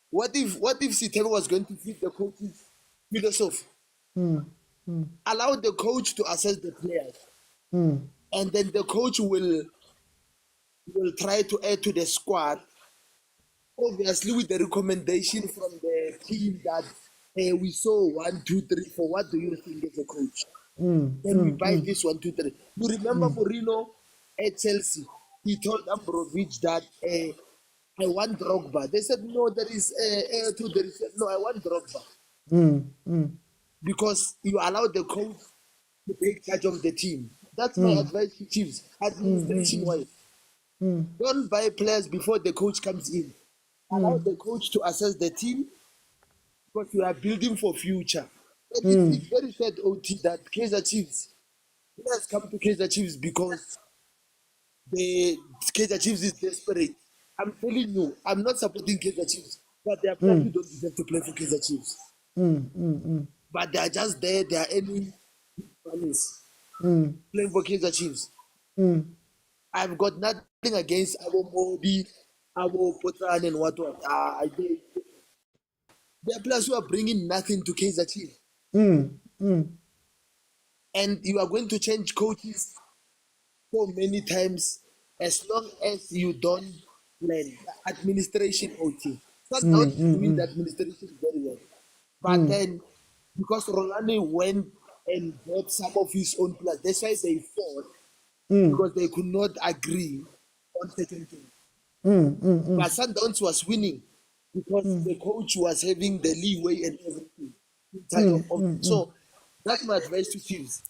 [SPEAKER 8] What if Sitebe was going to fit the coach's philosophy? Allow the coach to assess the players, and then the coach will try to add to the squad. Obviously, with the recommendation from the team that we saw 1, 2, 3, 4. What do you think as a coach? Then we buy this 1, 2, 3. You remember Mourinho at Chelsea? He told Ambrovich that I want Drogba. They said no, there is there is no. I want Drogba because you allow the coach to take charge of the team. That's my advice to Chiefs, administration-wise. Don't buy players before the coach comes in. Allow the coach to assess the team because you are building for future. It's very sad, OT, that Kaizer Chiefs players come to Kaizer Chiefs because the Kaizer Chiefs is desperate. I'm telling you, I'm not supporting Kaizer Chiefs, but there are players who don't deserve to play for Kaizer Chiefs. But they are just there. They are any funnies playing for Kaizer Chiefs. I've got nothing against our Modi, our Potran, and what. There are players who are bringing nothing to Kaizer Chiefs. And you are going to change coaches so many times as long as you don't plan. Administration, OT. Not doing the administration very well. But then, because Rulani went and bought some of his own players, that's why they fought, because they could not agree on certain things. But Sundowns was winning because the coach was having the leeway and everything. So that's my advice to Chiefs.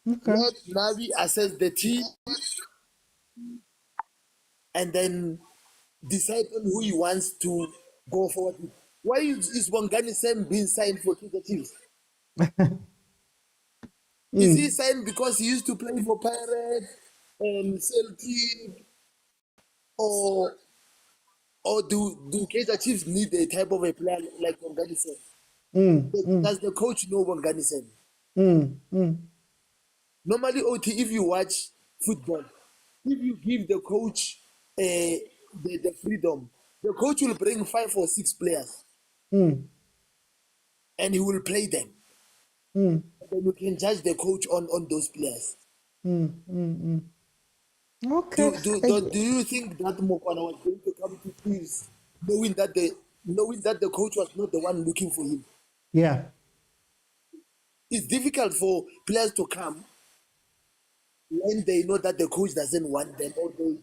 [SPEAKER 8] Let Navi assess the team and then decide on who he wants to go forward with. Why is Wangani Sam being signed for Kaizer Chiefs? Is he signed because he used to play for Pirates
[SPEAKER 16] Celtic, or do Kaizer Chiefs need a type of a player like Organisen? Does the coach know Organisen? Normally, OT, if you watch football, if you give the coach the freedom, the coach will bring 5 or 6 players and he will play them. Then you can judge the coach on those players.
[SPEAKER 7] Okay.
[SPEAKER 16] Do you think that Mokwena was going to come to Chiefs knowing that the coach was not the one looking for him?
[SPEAKER 7] Yeah.
[SPEAKER 16] It's difficult for players to come when they know that the coach doesn't want them or they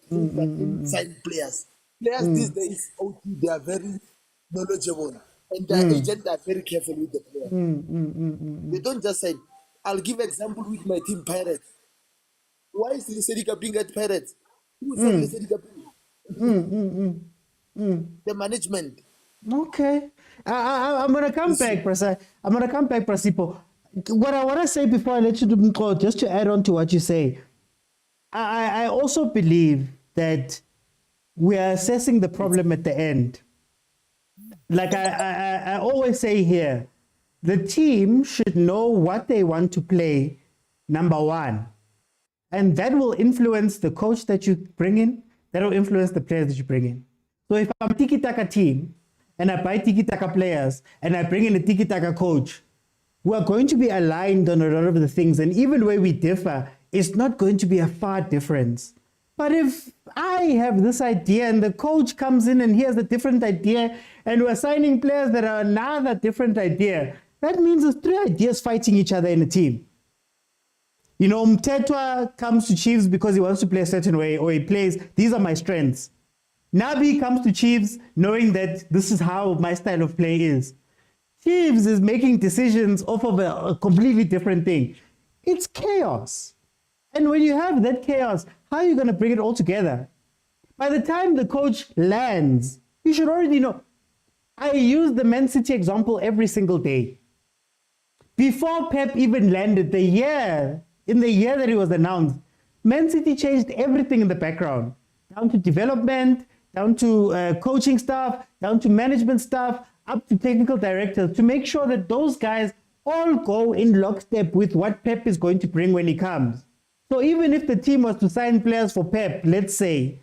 [SPEAKER 16] sign players. Players these days, they are very knowledgeable and their agents are very careful with the player. They don't just say, I'll give example with my team Pirates. Why is Sedika being at Pirates? Who is Sedika being? The management.
[SPEAKER 7] Okay. I'm gonna come back, Prasipo. What I want to say before I let you do, just to add on to what you say, I also believe that we are assessing the problem at the end. Like I always say here, the team should know what they want to play, number one. And that will influence the coach that you bring in. That will influence the players that you bring in. So if I'm a tiki-taka team and I buy tiki-taka players and I bring in a tiki-taka coach, we are going to be aligned on a lot of the things. And even where we differ, it's not going to be a far difference. But if I have this idea and the coach comes in and he has a different idea and we're signing players that are another different idea, that means there's 3 ideas fighting each other in a team. You know, Mtetwa comes to Chiefs because he wants to play a certain way, or he plays, these are my strengths. Nabi comes to Chiefs knowing that this is how my style of play is. Chiefs is making decisions off of a completely different thing. It's chaos. And when you have that chaos, how are you going to bring it all together? By the time the coach lands, you should already know. I use the Man City example every single day. Before Pep even landed, in the year that he was announced, Man City changed everything in the background, down to development, down to coaching staff, down to management staff, up to technical directors, to make sure that those guys all go in lockstep with what Pep is going to bring when he comes. So even if the team was to sign players for Pep, let's say,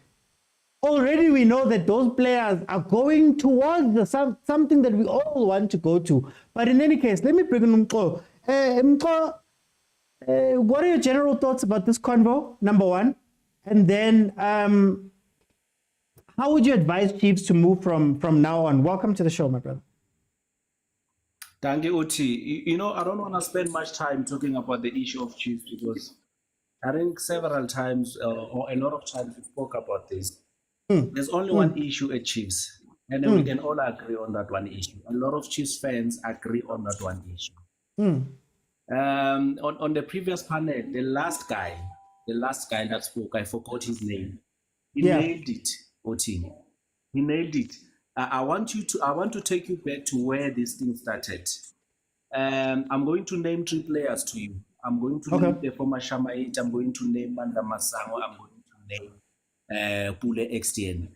[SPEAKER 7] already we know that those players are going towards something that we all want to go to. But in any case, let me bring in Mko. Mko, what are your general thoughts about this convo, number one? And then how would you advise Chiefs to move from now on? Welcome to the show, my brother.
[SPEAKER 17] Thank you, Oti. You know, I don't want to spend much time talking about the issue of Chiefs because I think several times or a lot of times we spoke about this. There's only one issue at Chiefs, and then we can all agree on that one issue. A lot of Chiefs fans agree on that one issue. On the previous panel, the last guy that spoke, I forgot his name. He nailed it, Oti. He nailed it. I want to take you back to where this thing started. I'm going to name 3 players to you. I'm going to name the former Shamait. I'm going to name Manda Masango. I'm going to name Pule Extien.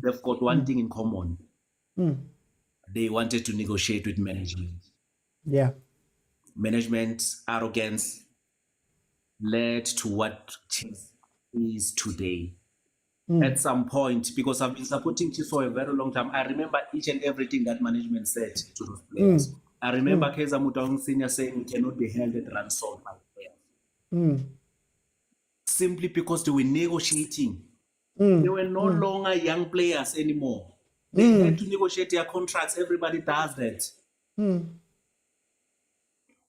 [SPEAKER 17] They've got one thing in common. They wanted to negotiate with management.
[SPEAKER 7] Yeah.
[SPEAKER 17] Management's arrogance led to what Chiefs is today. At some point, because I've been supporting Chiefs for a very long time, I remember each and everything that management said to those players. I remember Kaizer Motaung Senior saying we cannot be held at ransom by players. Simply because they were negotiating. They were no longer young players anymore. They had to negotiate their contracts. Everybody does that.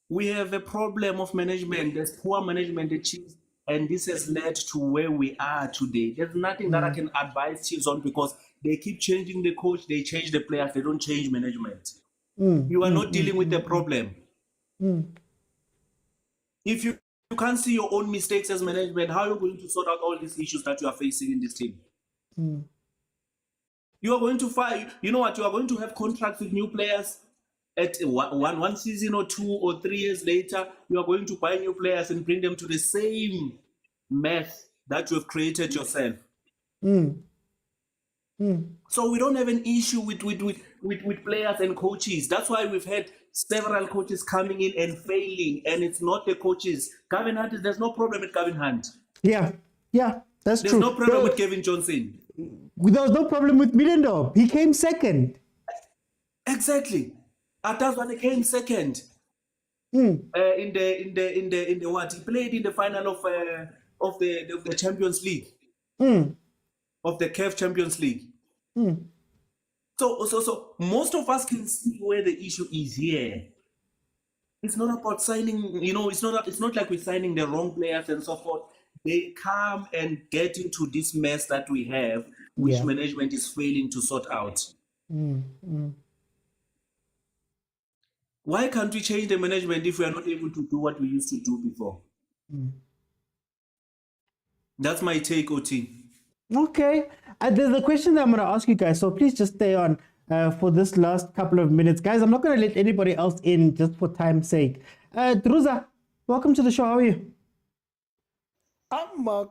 [SPEAKER 17] We have a problem of management. There's poor management at Chiefs, and this has led to where we are today. There's nothing that I can advise Chiefs on because they keep changing the coach, they change the players, they don't change management. You are not dealing with the problem. If you can't see your own mistakes as management, how are you going to sort out all these issues that you are facing in this team? You are going to fight. You know what? You are going to have contracts with new players. At one season or 2 or 3 years later, you are going to buy new players and bring them to the same math that you've created yourself.
[SPEAKER 7] Mm. Mm.
[SPEAKER 17] So we don't have an issue with players and coaches. That's why we've had several coaches coming in and failing, and it's not the coaches. Gavin Hunt, there's no problem with Gavin Hunt.
[SPEAKER 7] Yeah, that's
[SPEAKER 17] There's
[SPEAKER 7] true.
[SPEAKER 17] no problem with Kevin Johnson.
[SPEAKER 7] There was no problem with Middendorp. He came second.
[SPEAKER 17] Exactly. Atazwane came second.
[SPEAKER 7] Mm.
[SPEAKER 17] In the what? He played in the final of the Champions League.
[SPEAKER 7] Mm.
[SPEAKER 17] Of the CAF Champions League.
[SPEAKER 7] Mm.
[SPEAKER 17] So most of us can see where the issue is here. It's not about signing, it's not like we're signing the wrong players and so forth. They come and get into this mess that we have, which management is failing to sort out.
[SPEAKER 7] Mm. Mm.
[SPEAKER 17] Why can't we change the management if we are not able to do what we used to do before?
[SPEAKER 7] Mm.
[SPEAKER 17] That's my take, OT.
[SPEAKER 7] Okay. There's a question that I'm going to ask you guys, so please just stay on for this last couple of minutes. Guys, I'm not going to let anybody else in just for time's sake. Druza, welcome to the show. How are you?
[SPEAKER 8] I'm a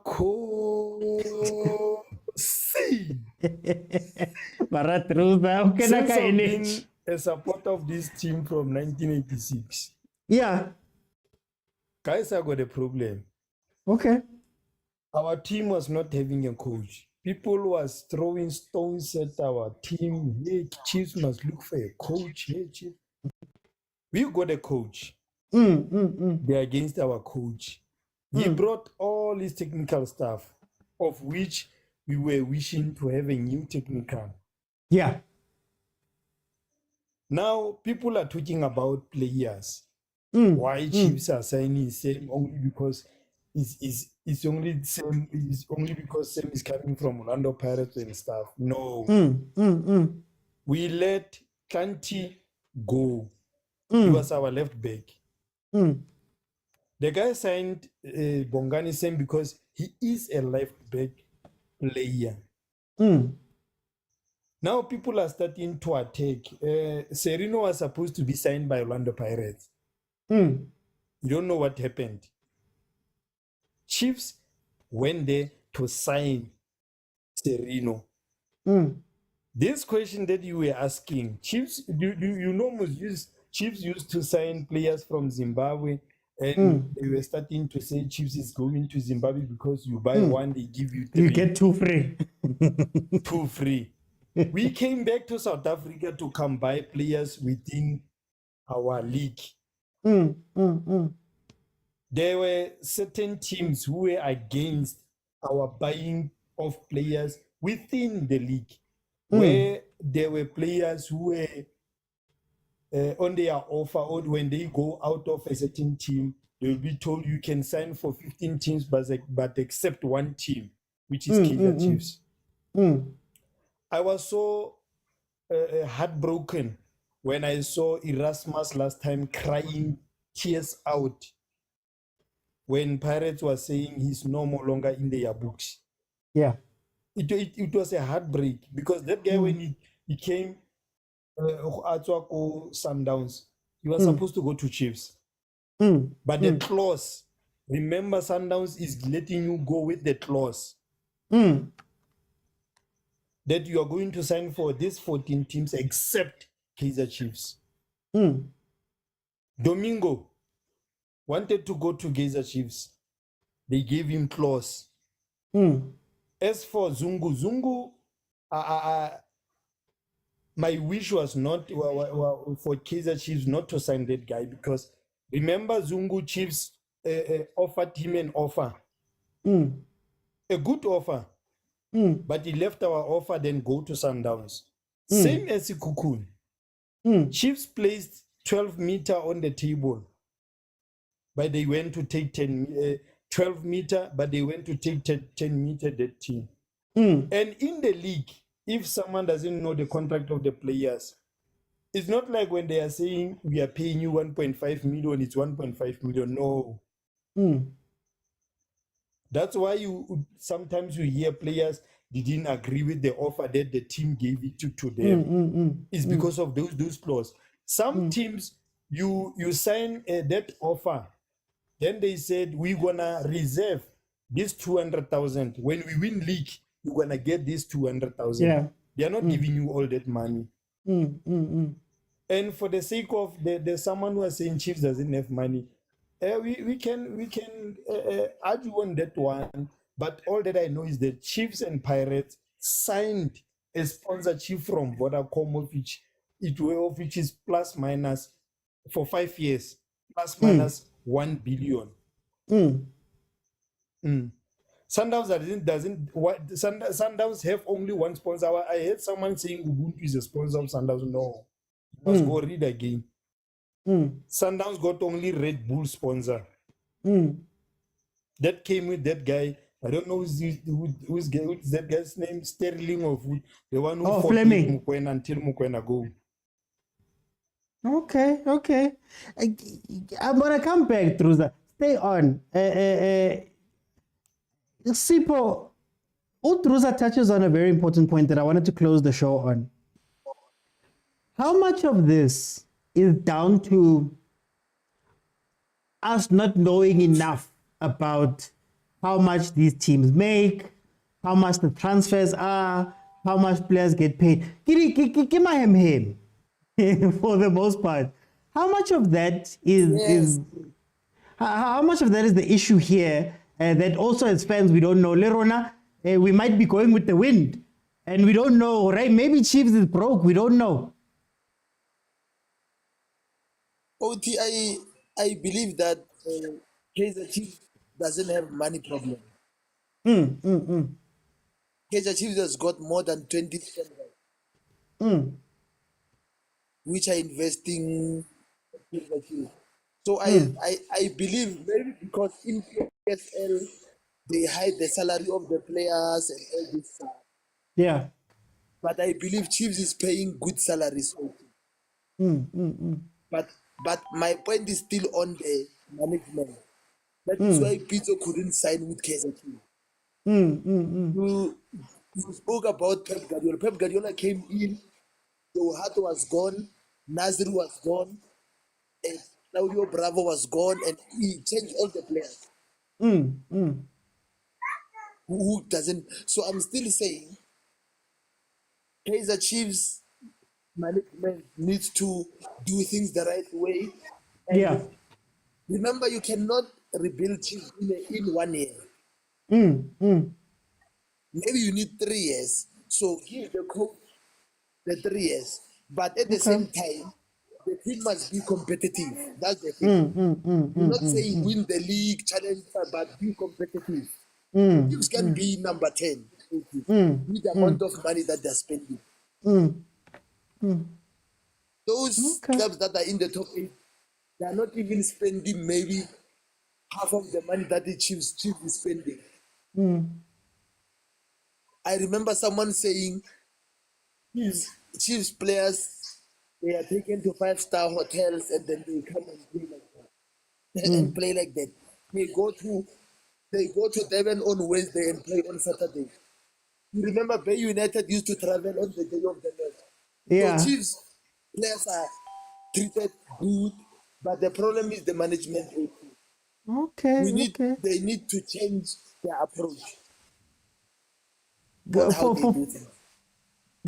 [SPEAKER 8] see.
[SPEAKER 7] Since I've
[SPEAKER 8] been a supporter of this team from 1986.
[SPEAKER 7] Yeah.
[SPEAKER 8] Guys, I got a problem.
[SPEAKER 7] Okay.
[SPEAKER 8] Our team was not having a coach. People was throwing stones at our team. Hey, Chiefs must look for a coach. Hey, Chief. We got a coach. They're against our coach. He brought all his technical stuff, of which we were wishing to have a new technical.
[SPEAKER 7] Yeah.
[SPEAKER 8] Now, people are talking about players. Why Chiefs are signing Sam only because it's only because Sam is coming from Orlando Pirates and stuff. No. We let Kanti go. He was our left back. The guy signed Bongani Sam because he is a left back player. Now people are starting to attack. Serino was supposed to be signed by Orlando Pirates. You don't know what happened. Chiefs went there to sign Serino. This question that you were asking, Chiefs, Chiefs used to sign players from Zimbabwe, and they were starting to say Chiefs is going to Zimbabwe because you buy one, they give you three.
[SPEAKER 7] You get two free.
[SPEAKER 8] Two free. We came back to South Africa to come buy players within our league. There were certain teams who were against our buying of players within the league, where there were players who were on their offer, or when they go out of a certain team, they will be told you can sign for 15 teams, but except one team, which is Kaizer Chiefs. I was so heartbroken when I saw Erasmus last time crying tears out when Pirates was saying he's no longer in their books.
[SPEAKER 7] Yeah.
[SPEAKER 8] It was a heartbreak because that guy, when he came Sundowns, he was supposed to go to Chiefs. But the clause, remember, Sundowns is letting you go with the clause that you are going to sign for these 14 teams except Kaizer Chiefs. Domingo wanted to go to Kaizer Chiefs. They gave him clause. As for Zungu, my wish was not for Kaizer Chiefs not to sign that guy, because remember Zungu, Chiefs offered him an offer, a good offer, but he left our offer, then go to Sundowns. Same as Ikukun. Chiefs placed 12 meter on the table, but they went to take 12 meter, but they went to take 10 meter that team. And in the league, if someone doesn't know the contract of the players, it's not like when they are saying we are paying you 1.5 million, it's 1.5 million. No. That's why sometimes you hear players didn't agree with the offer that the team gave it to them. It's because of those clauses. Some teams, you sign that offer, then they said we're gonna reserve
[SPEAKER 18] this 200,000. When we win league, you're gonna get this 200,000.
[SPEAKER 7] Yeah.
[SPEAKER 18] They are not giving you all that money.
[SPEAKER 7] Mm.
[SPEAKER 18] And for the sake of there's someone who is saying Chiefs doesn't have money. We can argue on that one. But all that I know is that Chiefs and Pirates signed a sponsorship from Vodacom, of which is plus minus for 5 years, plus minus 1 billion. Sundowns have only one sponsor. I heard someone saying Ubuntu is a sponsor of Sundowns. No, you must go read again. Sundowns got only Red Bull sponsor. That came with that guy. I don't know who's that guy's name. Sterling or who, the one who fought
[SPEAKER 7] Fleming.
[SPEAKER 18] Mokwena until Mokwena go.
[SPEAKER 7] Okay. I'm gonna come back, Truza. Stay on. Sipo, Truza touches on a very important point that I wanted to close the show on. How much of this is down to us not knowing enough about how much these teams make, how much the transfers are, how much players get paid? For the most part, how much of that is how much of that is the issue here? That also as fans we don't know. Lerona, we might be going with the wind, and we don't know, right? Maybe Chiefs is broke. We don't know.
[SPEAKER 16] OT, I believe that Kaizer Chiefs doesn't have money problem. Kaizer Chiefs has got more than 20 spenders, which are investing in Kaizer Chiefs. So I believe maybe because in PSL they hide the salary of the players and all this stuff.
[SPEAKER 7] Yeah.
[SPEAKER 16] But I believe Chiefs is paying good salaries. But my point is still on the management. That is why Pitso couldn't sign with Kaizer Chiefs. You spoke about Pep Guardiola. Pep Guardiola came in, Johato was gone, Nasri was gone, and Claudio Bravo was gone, and he changed all the players. Who doesn't? So I'm still saying Kaizer Chiefs management needs to do things the right way. And remember, you cannot rebuild Chiefs in 1 year. Maybe you need 3 years. So give the coach the 3 years. But at the same time, the team must be competitive. That's the thing. I'm not saying win the league, challenge, but be competitive. Chiefs can be number 10 with the amount of money that they're spending. Those clubs that are in the top 8, they are not even spending maybe half of the money that the Chiefs is spending. I remember someone saying Chiefs players, they are taken to 5-star hotels and then they come and play like that. And play like that. They go to Devon on Wednesday and play on Saturday. You remember Bay United used to travel on the day of the match.
[SPEAKER 7] Yeah.
[SPEAKER 16] So Chiefs players are treated good, but the problem is the management. They need to change their approach.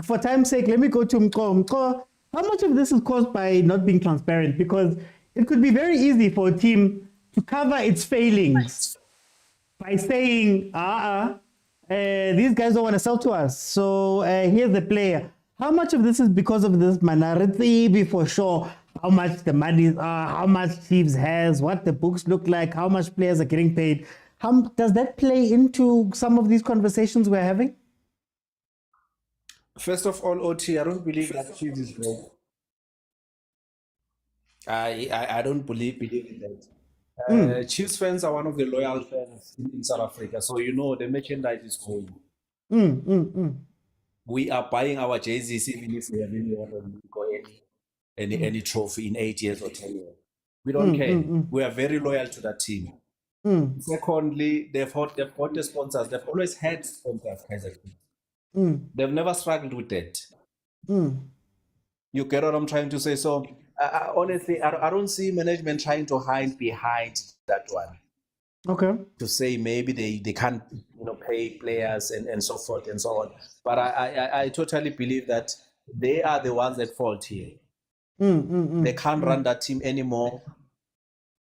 [SPEAKER 7] For time's sake, let me go to Mko. How much of this is caused by not being transparent? Because it could be very easy for a team to cover its failings by saying, these guys don't want to sell to us, so here's the player. How much of this is because of this minority? Be for sure how much the money are, how much Chiefs has, what the books look like, how much players are getting paid. How does that play into some of these conversations we're having?
[SPEAKER 17] First of all, OT, I don't believe that Chiefs is broke. I don't believe in that. Chiefs fans are one of the loyal fans in South Africa, so you know the merchandise is going. We are buying our jerseys even if we have any trophy in 8 years or 10 years. We don't care. We are very loyal to that team. Secondly, they've got the sponsors. They've always had sponsors, Kaizer Chiefs. They've never struggled with that. You get what I'm trying to say? So honestly, I don't see management trying to hide behind that one.
[SPEAKER 7] Okay.
[SPEAKER 17] to say maybe they can't pay players and so forth and so on. But I totally believe that they are the ones at fault here. They can't run that team anymore,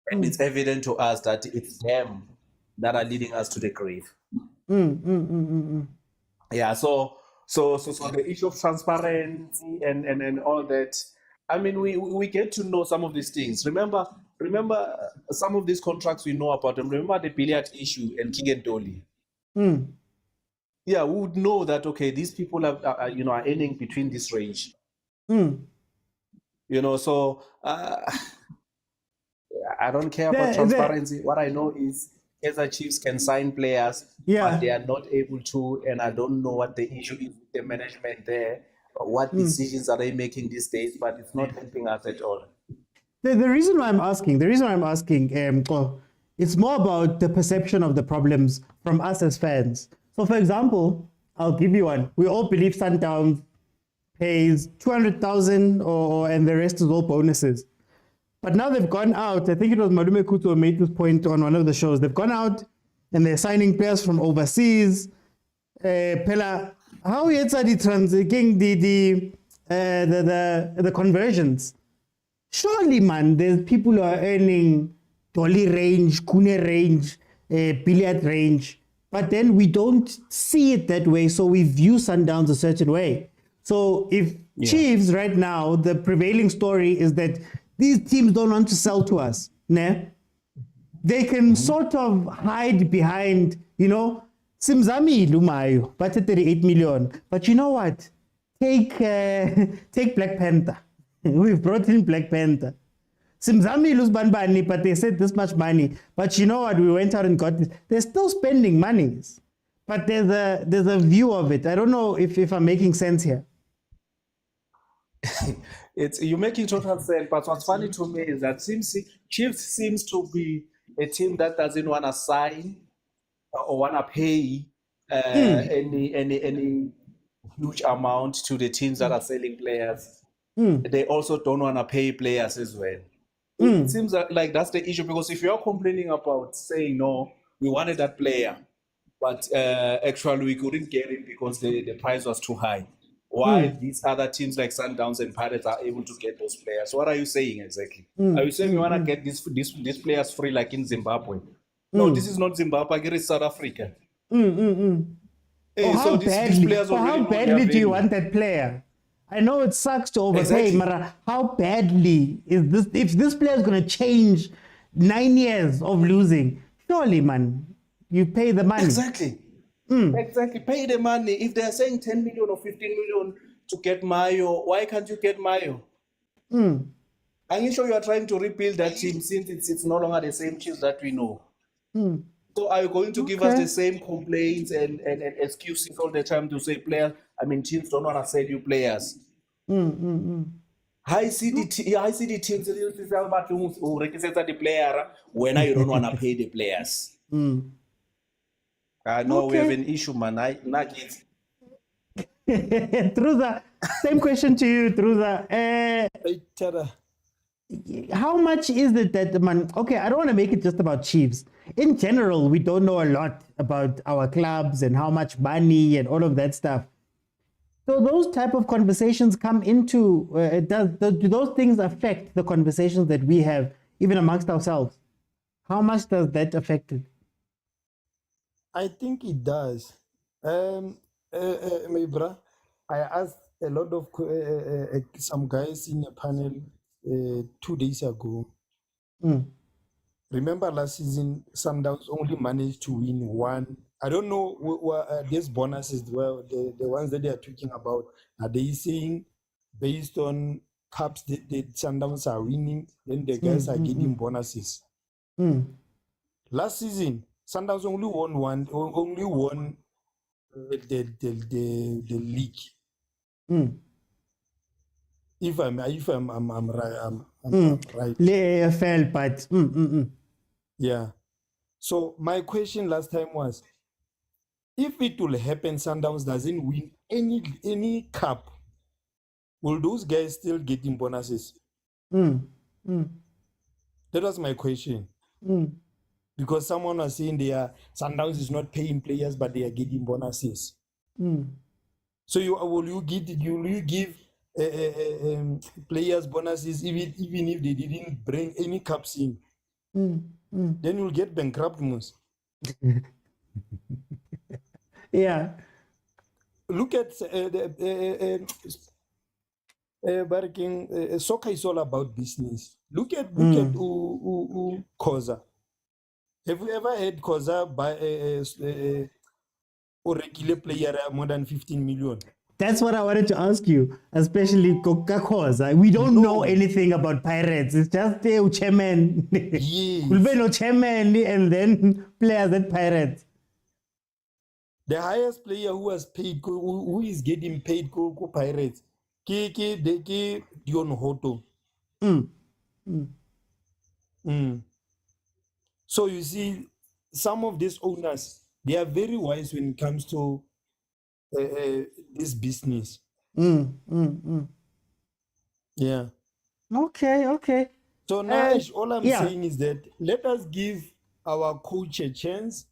[SPEAKER 17] and it's evident to us that it's them that are leading us to the grave. Yeah, so the issue of transparency and all that. I mean, we get to know some of these things. Remember some of these contracts we know about them. Remember the billiard issue and King and Dolly. Yeah, we would know that these people are earning between this range. So I don't care about transparency. What I know is Kaizer Chiefs can sign players, but they are not able to, and I don't know what the issue is with the management there. What decisions are they making these days? But it's not helping us at all.
[SPEAKER 7] The reason why I'm asking, it's more about the perception of the problems from us as fans. So, for example, I'll give you one. We all believe Sundowns pays 200,000, and the rest is all bonuses. But now they've gone out. I think it was Malume Kuto who made this point on one of the shows. They've gone out and they're signing players from overseas. Pela, how is the conversions? Surely, man, there's people who are earning dolly range, kune range, billiard range, but then we don't see it that way, so we view Sundowns a certain way. So if Chiefs right now, the prevailing story is that these teams don't want to sell to us, ne? They can sort of hide behind, Simzami Lumayo, but 38 million. But you know what? Take Black Panther. We've brought in Black Panther. Simzami lose Banbani, but they said this much money. But you know what? We went out and got this. They're still spending monies. But there's a view of it. I don't know if I'm making sense here.
[SPEAKER 17] You're making total sense, but what's funny to me is that Chiefs seems to be a team that doesn't want to sign or want to pay any huge amount to the teams that are selling players. They also don't want to pay players as well. It seems like that's the issue, because if you're complaining about saying, no, we wanted that player, but actually we couldn't get him because the price was too high, while these other teams like Sundowns and Pirates are able to get those players. What are you saying exactly? Are you saying you want to get these players free like in Zimbabwe? No, this is not Zimbabwe, it is South Africa.
[SPEAKER 7] How badly do you want that player? I know it sucks to overpay, but how badly is this? If this player is going to change 9 years of losing, surely, man, you pay the money.
[SPEAKER 17] Exactly. Exactly. Pay the money. If they're saying 10 million or 15 million to get Mayo, why can't you get Mayo? Are you sure you are trying to rebuild that team since it's no longer the same Chiefs that we know? So are you going to give us the same complaints and excuses all the time to say players? I mean, teams don't want to sell you players. I see the teams who represent the player when you don't want to pay the players. I know we have an issue, man.
[SPEAKER 7] Truza, same question to you, Truza. How much is it that, man? Okay, I don't want to make it just about Chiefs. In general, we don't know a lot about our clubs and how much money and all of that stuff. So those type of conversations come into, do those things affect the conversations that we have even amongst ourselves? How much does that affect it?
[SPEAKER 18] I think it does. My brother, I asked a lot of some guys in a panel 2 days ago. Remember last season, Sundowns only managed to win one. I don't know what these bonuses were, the ones that they are talking about. Are they saying based on cups that the Sundowns are winning, then the guys are getting bonuses? Last season, Sundowns only won the league. If I'm
[SPEAKER 7] right. But
[SPEAKER 18] yeah. So my question last time was, if it will happen, Sundowns doesn't win any cup, will those guys still getting bonuses? That was my question. because someone was saying Sundowns is not paying players, but they are getting bonuses. So will you give players bonuses even if they didn't bring any cups in? Then you'll get bankrupt most.
[SPEAKER 7] Yeah.
[SPEAKER 18] Look at soccer is all about business. Look at khoza. Have you ever had khoza buy a regular player more than 15 million?
[SPEAKER 7] That's what I wanted to ask you, especially khoza. We don't know anything about Pirates. It's just a chairman.
[SPEAKER 18] Yes.
[SPEAKER 7] No chairman and then players at Pirates.
[SPEAKER 18] The highest player who was paid, who is getting paid, go Pirates. Dion Hoto. So you see, some of these owners, they are very wise when it comes to this business. Yeah.
[SPEAKER 7] Okay.
[SPEAKER 18] So now all I'm saying is that let us give our coach a chance.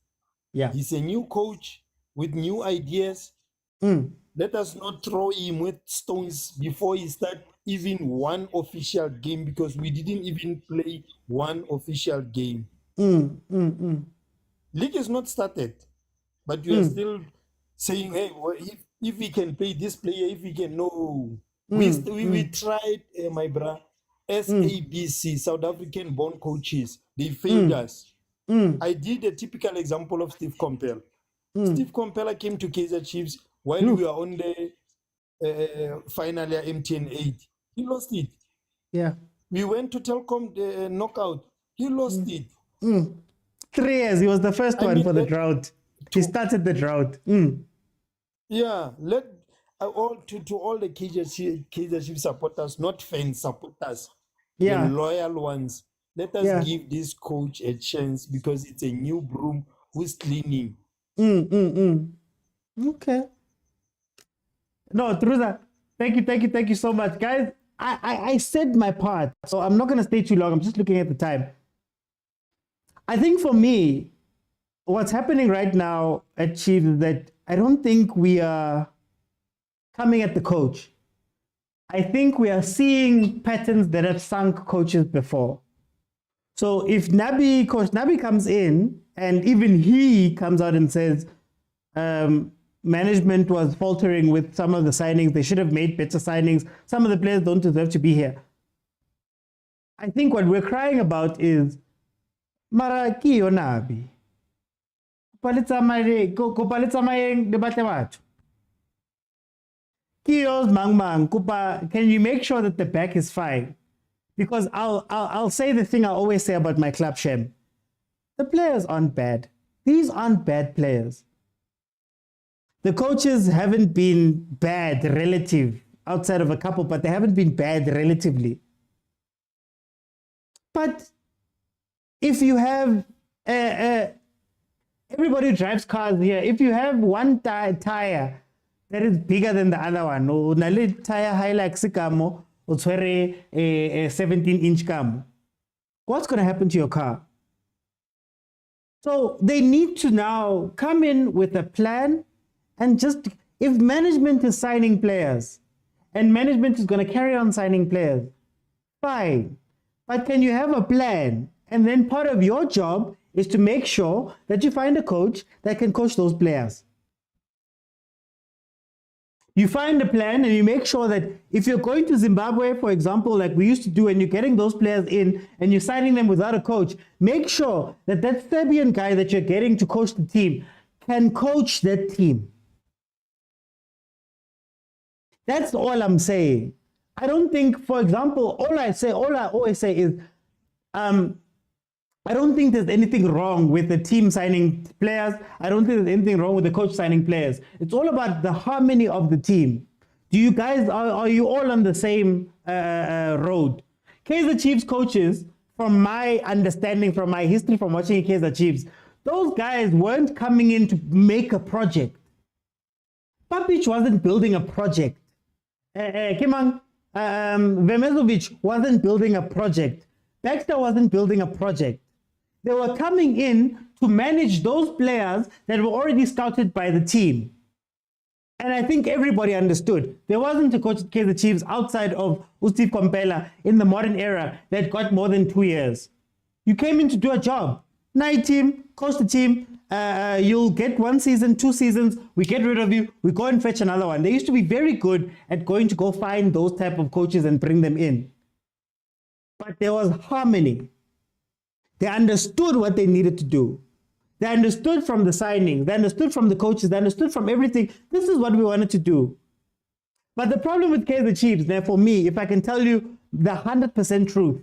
[SPEAKER 7] Yeah.
[SPEAKER 18] He's a new coach with new ideas. Let us not throw him with stones before he starts even one official game, because we didn't even play one official game. League is not started, but you are still saying, hey, well, if we can pay this player, if we can, no. We tried, my brother, SABC, South African born coaches, they failed us. I did a typical example of Steve Compel. Steve Compella came to Kaizer Chiefs while we were on the final MTN 8. He lost it.
[SPEAKER 7] Yeah.
[SPEAKER 18] We went to Telkom the knockout. He lost it.
[SPEAKER 7] 3 years. He was the first one for the drought. He started the drought.
[SPEAKER 18] Yeah. Let all the Kaizer Chiefs supporters, not fans, supporters, the loyal ones. Let us give this coach a chance, because it's a new broom who's cleaning.
[SPEAKER 7] Okay. No, Truza, thank you so much, guys. I said my part, so I'm not going to stay too long. I'm just looking at the time. I think for me, what's happening right now at Chiefs is that I don't think we are coming at the coach. I think we are seeing patterns that have sunk coaches before. So if Coach Nabi comes in, and even he comes out and says management was faltering with some of the signings, they should have made better signings, some of the players don't deserve to be here. I think what we're crying about is mara kiyo Nabi. Can you make sure that the back is fine? Because I'll say the thing I always say about my club, Shem. The players aren't bad. These aren't bad players. The coaches haven't been bad relative, outside of a couple, but they haven't been bad relatively. But if you have everybody drives cars here, if you have one tire that is bigger than the other one, or tire high like Sikamo, or a 17-inch cam, what's going to happen to your car? So they need to now come in with a plan, and just, if management is signing players and management is going to carry on signing players, fine. But can you have a plan? And then part of your job is to make sure that you find a coach that can coach those players. You find a plan and you make sure that if you're going to Zimbabwe, for example, like we used to do, and you're getting those players in and you're signing them without a coach, make sure that that Serbian guy that you're getting to coach the team can coach that team. That's all I'm saying. I don't think, for example, all I always say is, I don't think there's anything wrong with the team signing players. I don't think there's anything wrong with the coach signing players. It's all about the harmony of the team. Do you guys, are you all on the same road? Kaizer Chiefs coaches, from my understanding, from my history, from watching Kaizer Chiefs, those guys weren't coming in to make a project. Papic wasn't building a project. Vemezovic wasn't building a project. Baxter wasn't building a project. They were coming in to manage those players that were already scouted by the team. And I think everybody understood. There wasn't a coach at Kaizer Chiefs outside of Steve Kompela in the modern era that got more than 2 years. You came in to do a job. Night team, coach the team, you'll get 1 season, 2 seasons, we get rid of you, we go and fetch another one. They used to be very good at going to go find those type of coaches and bring them in. But there was harmony. They understood what they needed to do. They understood from the signings, they understood from the coaches, they understood from everything. This is what we wanted to do. But the problem with Kaizer Chiefs, now for me, if I can tell you the 100% truth,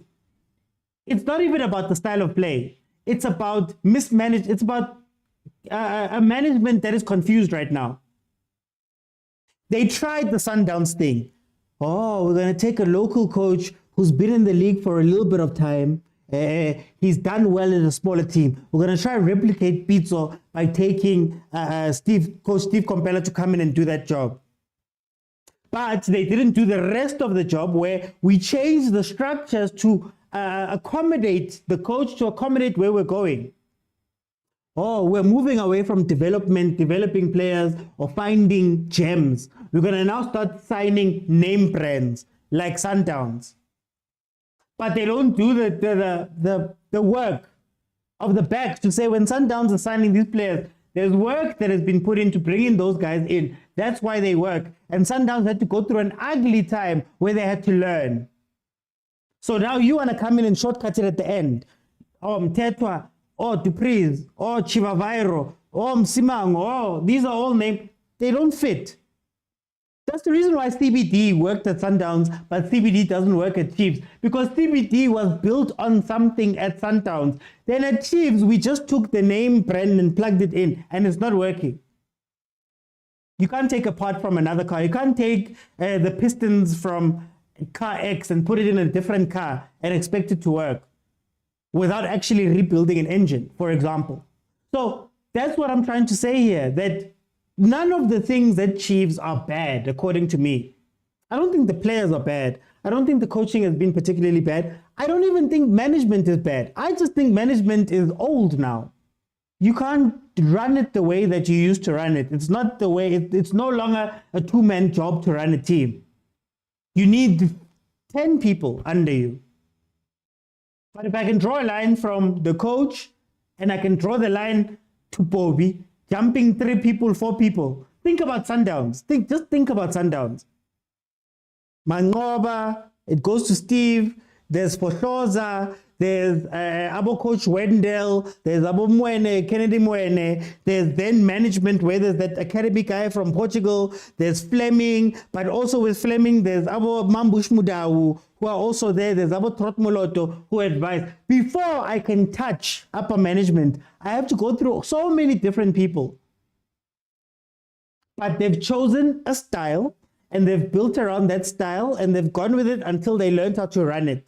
[SPEAKER 7] it's not even about the style of play. It's about mismanaged, it's about a management that is confused right now. They tried the Sundowns thing. Oh, we're going to take a local coach who's been in the league for a little bit of time. He's done well in a smaller team. We're going to try to replicate Pitso by taking Coach Steve Kompela to come in and do that job. But they didn't do the rest of the job where we changed the structures to accommodate the coach, to accommodate where we're going. Oh, we're moving away from developing players or finding gems. We're going to now start signing name brands like Sundowns. But they don't do the work of the back to say when Sundowns are signing these players, there's work that has been put into bringing those guys in. That's why they work. And Sundowns had to go through an ugly time where they had to learn. So now you want to come in and shortcut it at the end. Oh, Mtetwa, oh, Dupreez, oh, Chivavairo, oh, Msimang, oh, these are all names. They don't fit. That's the reason why CBD worked at Sundowns, but CBD doesn't work at Chiefs, because CBD was built on something at Sundowns. Then at Chiefs, we just took the name brand and plugged it in, and it's not working. You can't take a part from another car. You can't take the pistons from car X and put it in a different car and expect it to work without actually rebuilding an engine, for example. So that's what I'm trying to say here, that none of the things at Chiefs are bad, according to me. I don't think the players are bad. I don't think the coaching has been particularly bad. I don't even think management is bad. I just think management is old now. You can't run it the way that you used to run it. It's not the way, it's no longer a two-man job to run a team. You need 10 people under you. But if I can draw a line from the coach and I can draw the line to Bobby, jumping 3 people, 4 people. Think about Sundowns. Just think about Sundowns. Mangoba, it goes to Steve. There's Khoza. There's Abo Coach Wendell. There's Abo Mwene, Kennedy Mwene. There's then management where there's that academy guy from Portugal. There's Fleming, but also with Fleming, there's Abo Mambush Mudawu, who are also there. There's Abo Trotmoloto, who advise. Before I can touch upper management, I have to go through so many different people. But they've chosen a style, and they've built around that style, and they've gone with it until they learned how to run it.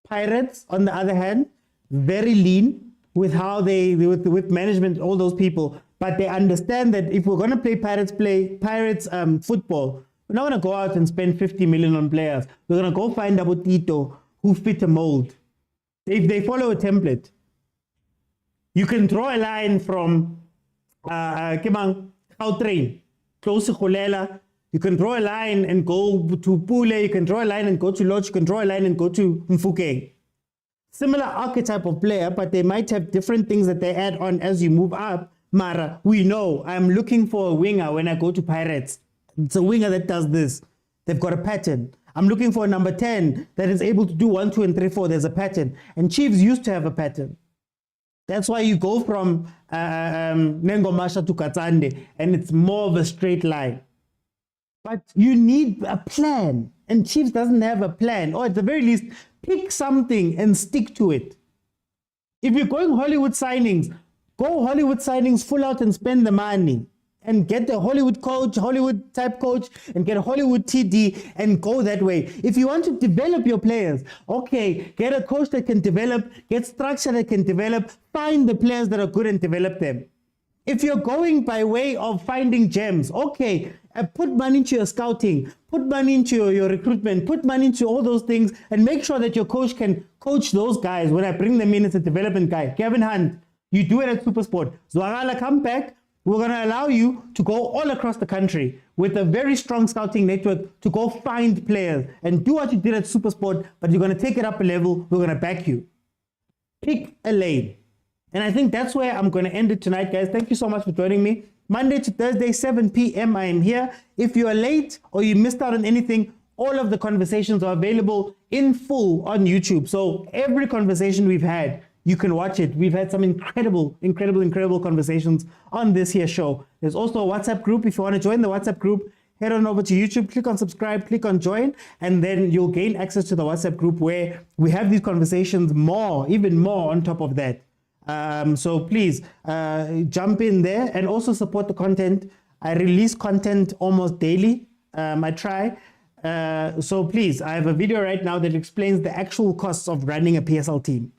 [SPEAKER 7] Pirates, on the other hand, very lean with how with management, all those people. But they understand that if we're going to play Pirates football, we're not going to go out and spend 50 million on players. We're going to go find Abo Tito who fit a mold. If they follow a template, you can draw a line from Gautrain, close to Khulela. You can draw a line and go to Pule, you can draw a line and go to Lodge, you can draw a line and go to Mfukeng. Similar archetype of player, but they might have different things that they add on as you move up. Mara, we know I'm looking for a winger when I go to Pirates. It's a winger that does this. They've got a pattern. I'm looking for a number 10 that is able to do 1, 2, and 3, 4. There's a pattern. And Chiefs used to have a pattern. That's why you go from Nengomasha to Katsande, and it's more of a straight line. But you need a plan, and Chiefs doesn't have a plan. Or at the very least, pick something and stick to it. If you're going Hollywood signings, go Hollywood signings full out and spend the money. And get a Hollywood coach, Hollywood type coach, and get a Hollywood TD and go that way. If you want to develop your players, okay, get a coach that can develop, get structure that can develop, find the players that are good and develop them. If you're going by way of finding gems, okay, put money into your scouting, put money into your recruitment, put money into all those things, and make sure that your coach can coach those guys. When I bring them in as a development guy, Gavin Hunt, you do it at Supersport. Zwagala, come back. We're going to allow you to go all across the country with a very strong scouting network to go find players and do what you did at Supersport, but you're going to take it up a level. We're going to back you. Pick a lane. And I think that's where I'm going to end it tonight, guys. Thank you so much for joining me. Monday to Thursday, 7 p.m. I am here. If you are late or you missed out on anything, all of the conversations are available in full on YouTube. So every conversation we've had, you can watch it. We've had some incredible conversations on this here show. There's also a WhatsApp group. If you want to join the WhatsApp group, head on over to YouTube, click on subscribe, click on join, and then you'll gain access to the WhatsApp group where we have these conversations even more on top of that. So please jump in there and also support the content. I release content almost daily. I try. So please, I have a video right now that explains the actual costs of running a PSL team.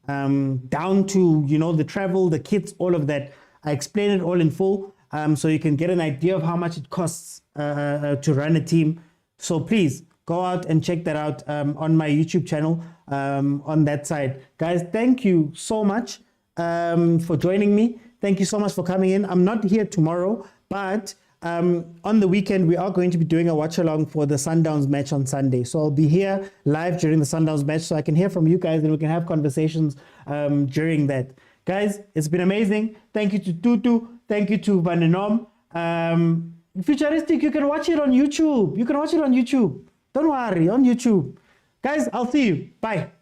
[SPEAKER 7] Down to, the travel, the kits, all of that. I explain it all in full, so you can get an idea of how much it costs to run a team. So please go out and check that out on my YouTube channel on that side. Guys, thank you so much for joining me. Thank you so much for coming in. I'm not here tomorrow, but on the weekend, we are going to be doing a watch along for the Sundowns match on Sunday. So I'll be here live during the Sundowns match so I can hear from you guys and we can have conversations during that. Guys, it's been amazing. Thank you to Tutu. Thank you to Vanenom. Futuristic, you can watch it on YouTube. Don't worry, on YouTube. Guys, I'll see you. Bye.